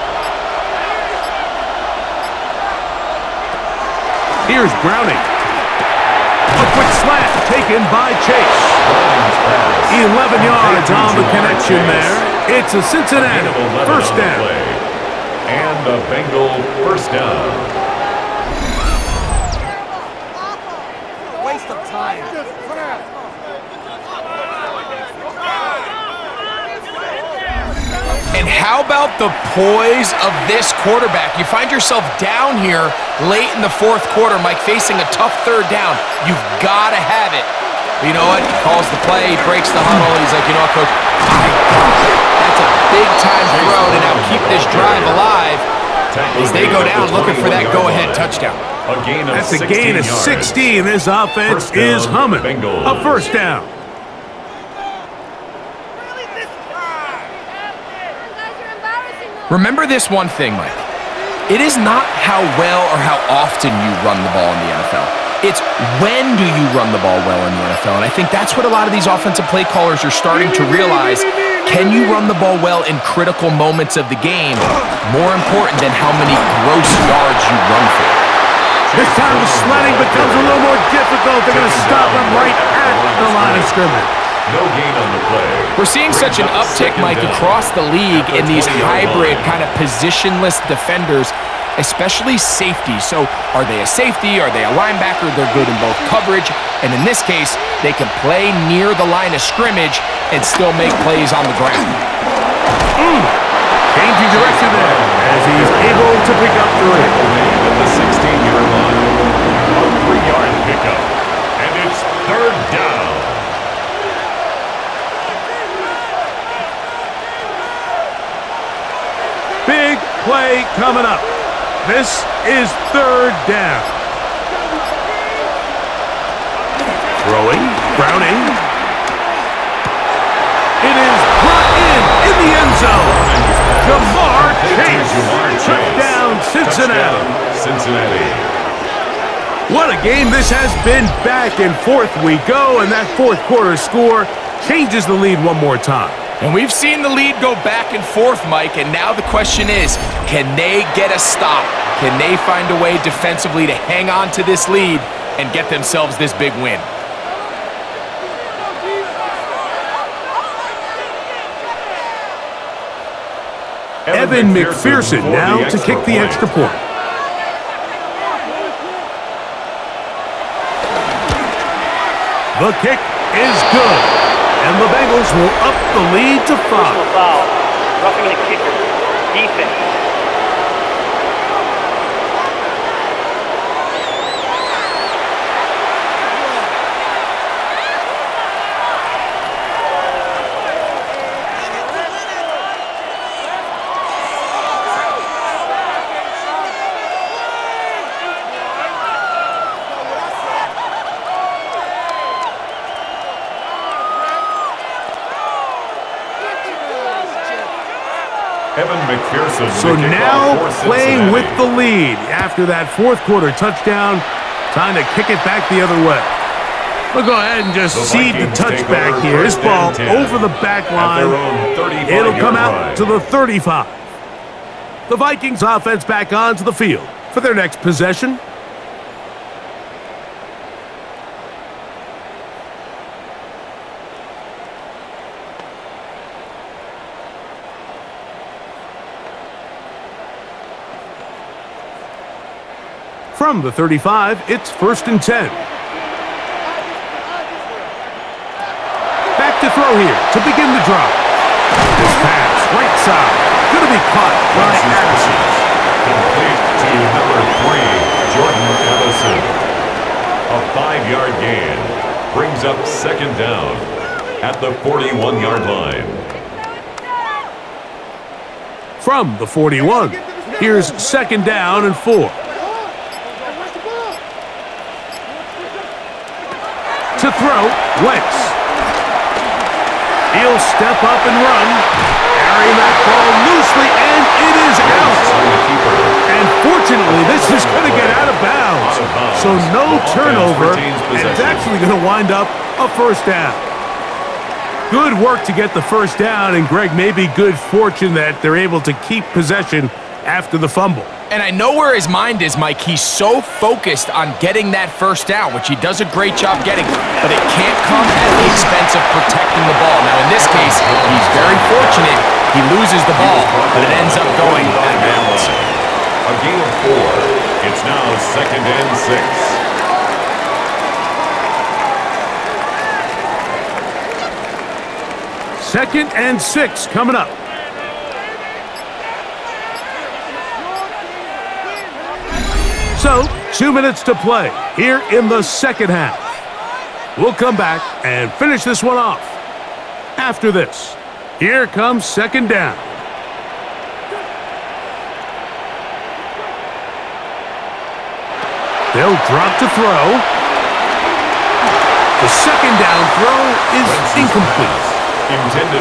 Speaker 1: Here's Browning. A quick slant taken by Chase. 11 yards on the connection there. It's a Cincinnati first down.
Speaker 4: And a Bengal first down.
Speaker 6: Waste of time.
Speaker 2: And how about the poise of this quarterback? You find yourself down here late in the 4th quarter, Mike, facing a tough 3rd down. You've got to have it. But you know what? He calls the play, he breaks the huddle, and he's like, you know what, Coach? I got it. That's a big-time throw to now keep this drive alive as they go down looking for that go-ahead touchdown.
Speaker 1: That's a gain of 16. This offense is humming. A first down.
Speaker 2: Remember this one thing, Mike. It is not how well or how often you run the ball in the NFL. It's when do you run the ball well in the NFL. And I think that's what a lot of these offensive play callers are starting to realize. Can you run the ball well in critical moments of the game? More important than how many gross yards you run for.
Speaker 1: This time the sledding becomes a little more difficult. They're going to stop him right at the line of scrimmage.
Speaker 4: No gain on the play.
Speaker 2: We're seeing such an uptick, Mike, across the league in these hybrid kind of positionless defenders, especially safety. So are they a safety? Are they a linebacker? They're good in both coverage. And in this case, they can play near the line of scrimmage and still make plays on the ground.
Speaker 1: Changing direction there as he's able to pick up 3.
Speaker 4: At the 16-yard line. A 3-yard pickup. And it's 3rd down.
Speaker 1: Big play coming up. This is 3rd down. Throwing, Browning. It is brought in the end zone. Jamar Chase. Touchdown, Cincinnati. What a game this has been. Back and forth we go, and that 4th quarter score changes the lead one more time.
Speaker 2: And we've seen the lead go back and forth, Mike, and now the question is, can they get a stop? Can they find a way defensively to hang on to this lead and get themselves this big win?
Speaker 1: Evan McPherson now to kick the extra point. The kick is good. And the Bengals will up the lead to 5.
Speaker 3: Personal foul. Roughing the kicker. Defense.
Speaker 4: Evan McPherson.
Speaker 1: So now playing with the lead after that 4th quarter touchdown. Time to kick it back the other way. We'll go ahead and just seed the touchback here. This ball over the back line. It'll come out to the 35. The Vikings offense back onto the field for their next possession. From the 35, it's 1st and 10. Back to throw here to begin the drive. This pass, right side, going to be be caught by Addison.
Speaker 4: Complete to number 3, Jordan Addison. A 5-yard gain brings up second down at the 41-yard line.
Speaker 1: From the 41, here's second down and 4. To throw, Wentz. He'll step up and run. Carrying that ball loosely, and it is out. And fortunately, this is going to get out of bounds. So no turnover, and it's actually going to wind up a first down. Good work to get the first down, and Greg, maybe good fortune that they're able to keep possession after the fumble.
Speaker 2: And I know where his mind is, Mike. He's so focused on getting that first down, which he does a great job getting, but it can't come at the expense of protecting the ball. Now, in this case, he's very fortunate. He loses the ball, but it ends up going out of bounds.
Speaker 4: A gain of 4. It's now second and 6.
Speaker 1: Second and 6 coming up. So, 2 minutes to play here in the second half. We'll come back and finish this one off. After this, here comes second down. They'll drop to throw. The second down throw is incomplete.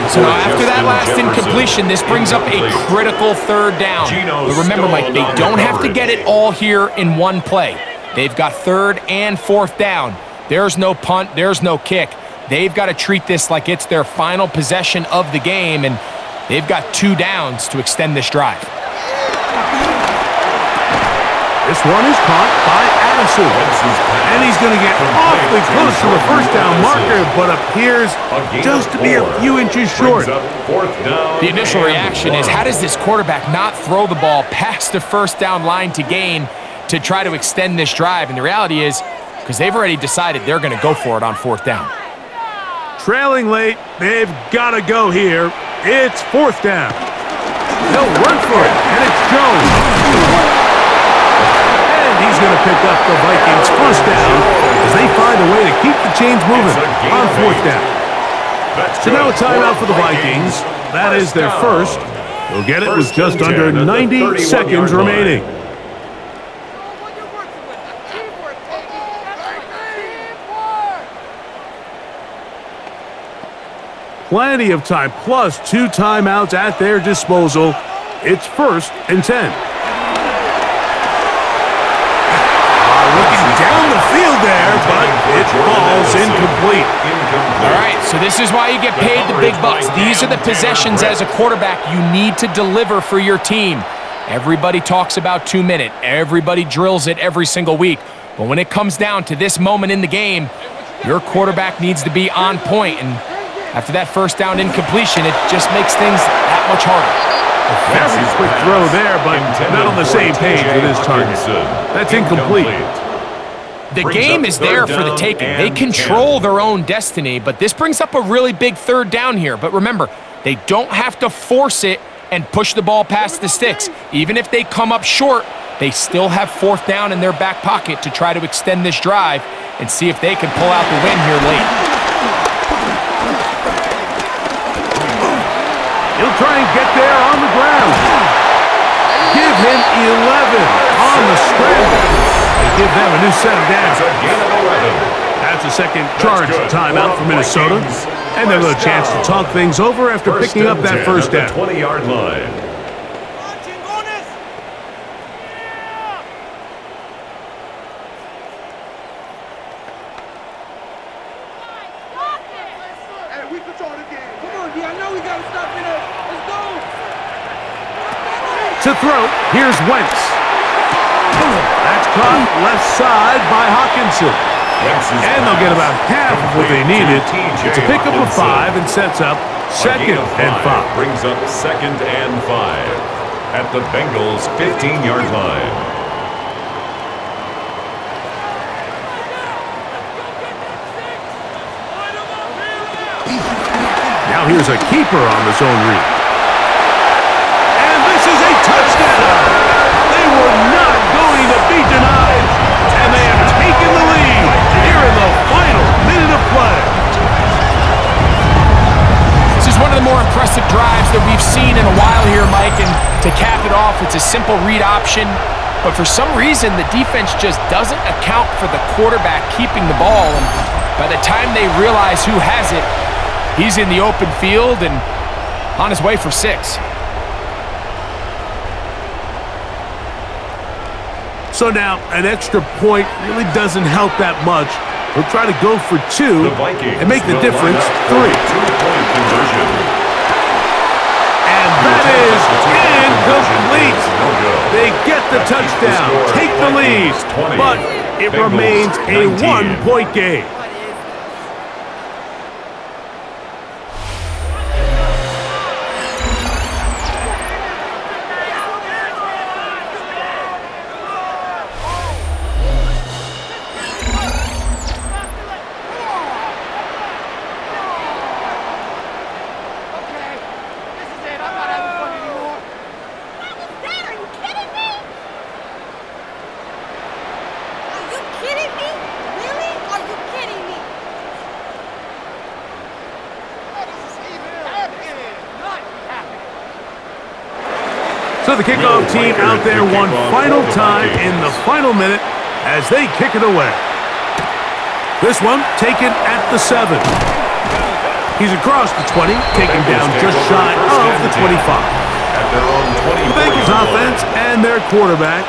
Speaker 2: So now after that last incompletion, this brings up a critical third down. But remember, Mike, they don't have to get it all here in one play. They've got third and fourth down. There's no punt. There's no kick. They've got to treat this like it's their final possession of the game, and they've got 2 downs to extend this drive.
Speaker 1: This one is caught by Addison. And he's going to get awfully close to the first down marker, but appears just to be a few inches short.
Speaker 2: The initial reaction is, how does this quarterback not throw the ball past the first down line to gain to try to extend this drive? And the reality is, because they've already decided they're going to go for it on fourth down.
Speaker 1: Trailing late, they've got to go here. It's fourth down. They'll run for it, and it's Jones. He's going to pick up the Vikings' first down as they find a way to keep the chains moving on fourth down. So now a timeout for the Vikings. That is their first. They'll get it with just under 90 seconds remaining. Plenty of time, plus 2 timeouts at their disposal. It's first and 10. Down the field there, but it falls incomplete.
Speaker 2: All right, so this is why you get paid the big bucks. These are the possessions as a quarterback you need to deliver for your team. Everybody talks about 2 minute. Everybody drills it every single week. But when it comes down to this moment in the game, your quarterback needs to be on point. And after that first down incompletion, it just makes things that much harder.
Speaker 1: A very quick throw there, but not on the same page with his target. That's incomplete.
Speaker 2: The game is there for the taking. They control their own destiny, but this brings up a really big third down here. But remember, they don't have to force it and push the ball past the sticks. Even if they come up short, they still have fourth down in their back pocket to try to extend this drive and see if they can pull out the win here late.
Speaker 1: He'll try and get there on the ground. Give him 11 on the scramble. They give them a new set of downs. That's a second charge timeout for Minnesota. And they'll have a chance to talk things over after picking up that first down.
Speaker 4: 20-yard line.
Speaker 1: To throw, here's Wentz. That's caught left side by Hawkinson. And they'll get about half of what they needed. It's a pickup of 5 and sets up second and 5.
Speaker 4: Brings up second and 5 at the Bengals' 15-yard line.
Speaker 1: Now here's a keeper on the zone read. And
Speaker 2: off. It's a simple read option. But for some reason, the defense just doesn't account for the quarterback keeping the ball. And by the time they realize who has it, he's in the open field and on his way for 6.
Speaker 1: So now, an extra point really doesn't help that much. He'll try to go for 2 and make the difference 3.
Speaker 4: Two-point conversion.
Speaker 1: And that is incomplete. They get the touchdown, take the lead, but it remains a 1-point game. So the kickoff team out there one final time in the final minute as they kick it away. This one taken at the 7. He's across the 20, taken down just shy of the 25. The Bengals offense and their quarterback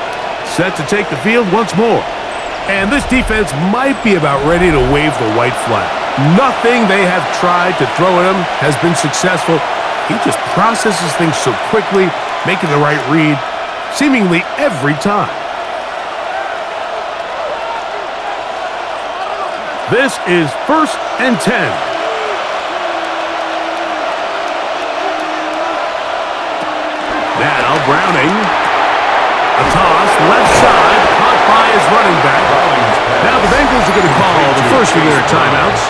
Speaker 1: set to take the field once more. And this defense might be about ready to wave the white flag. Nothing they have tried to throw at him has been successful. He just processes things so quickly, making the right read seemingly every time. This is 1st and 10. Now Browning. A toss, left side, caught by his running back. Now the Bengals are going to call the first of their timeouts.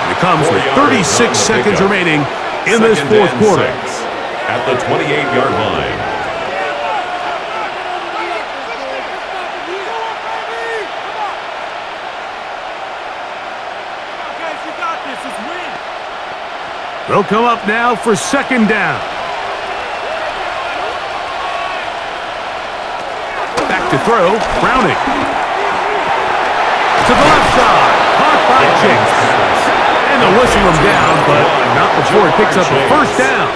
Speaker 1: And it comes with 36 seconds remaining in this fourth quarter.
Speaker 4: At the 28-yard line.
Speaker 1: They'll come up now for 2nd down. Back to throw, Browning. To the left side, caught by Chase. And they'll whistle him down, but not before he picks up a 1st down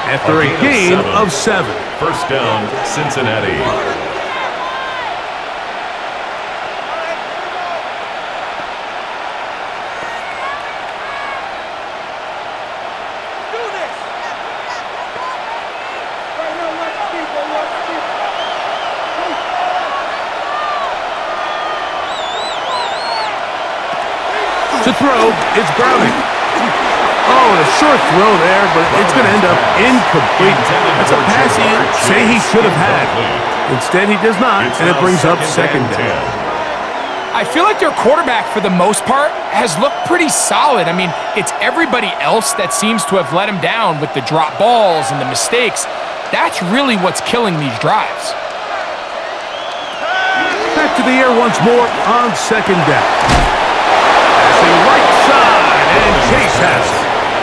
Speaker 1: after a gain of 7.
Speaker 4: 1st down, Cincinnati.
Speaker 1: To throw, it's Browning. Oh, a short throw there, but it's going to end up incomplete. That's a pass he'd say he should have had. Instead, he does not, and it brings up 2nd down.
Speaker 2: I feel like their quarterback, for the most part, has looked pretty solid. I mean, it's everybody else that seems to have let him down with the drop balls and the mistakes. That's really what's killing these drives.
Speaker 1: Back to the air once more on 2nd down. Passing right side, and Chase has it.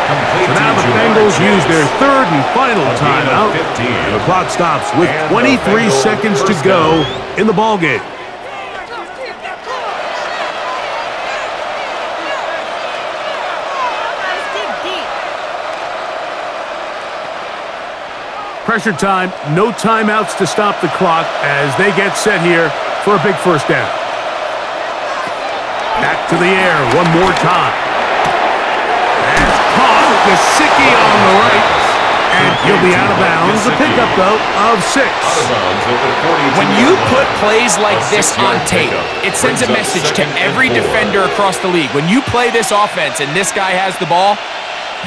Speaker 1: So now the Bengals use their 3rd and final timeout. And the clock stops with 23 seconds to go in the ballgame. Pressure time, no timeouts to stop the clock as they get set here for a big 1st down. Back to the air one more time. That's caught. Gesicki on the right. And he'll be out of bounds. A pickup, though, of 6.
Speaker 2: When you put plays like this on tape, it sends a message to every defender across the league. When you play this offense and this guy has the ball,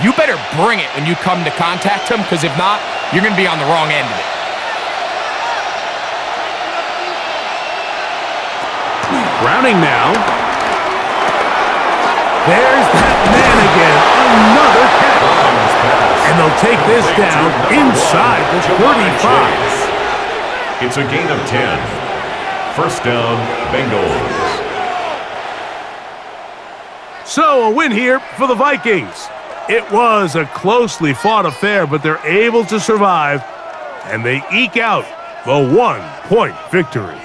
Speaker 2: you better bring it when you come to contact him, because if not, you're going to be on the wrong end of it.
Speaker 1: Browning now. There's that man again. Another catch. And they'll take this down inside the 35.
Speaker 4: It's a gain of 10. 1st down, Bengals.
Speaker 1: So a win here for the Vikings. It was a closely fought affair, but they're able to survive, and they eke out the 1-point victory.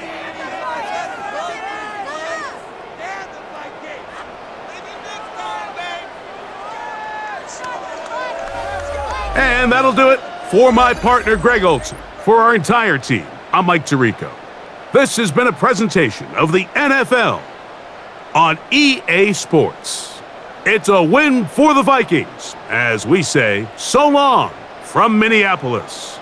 Speaker 1: And that'll do it for my partner, Greg Olson. For our entire team, I'm Mike Tirico. This has been a presentation of the NFL on EA Sports. It's a win for the Vikings, as we say so long from Minneapolis.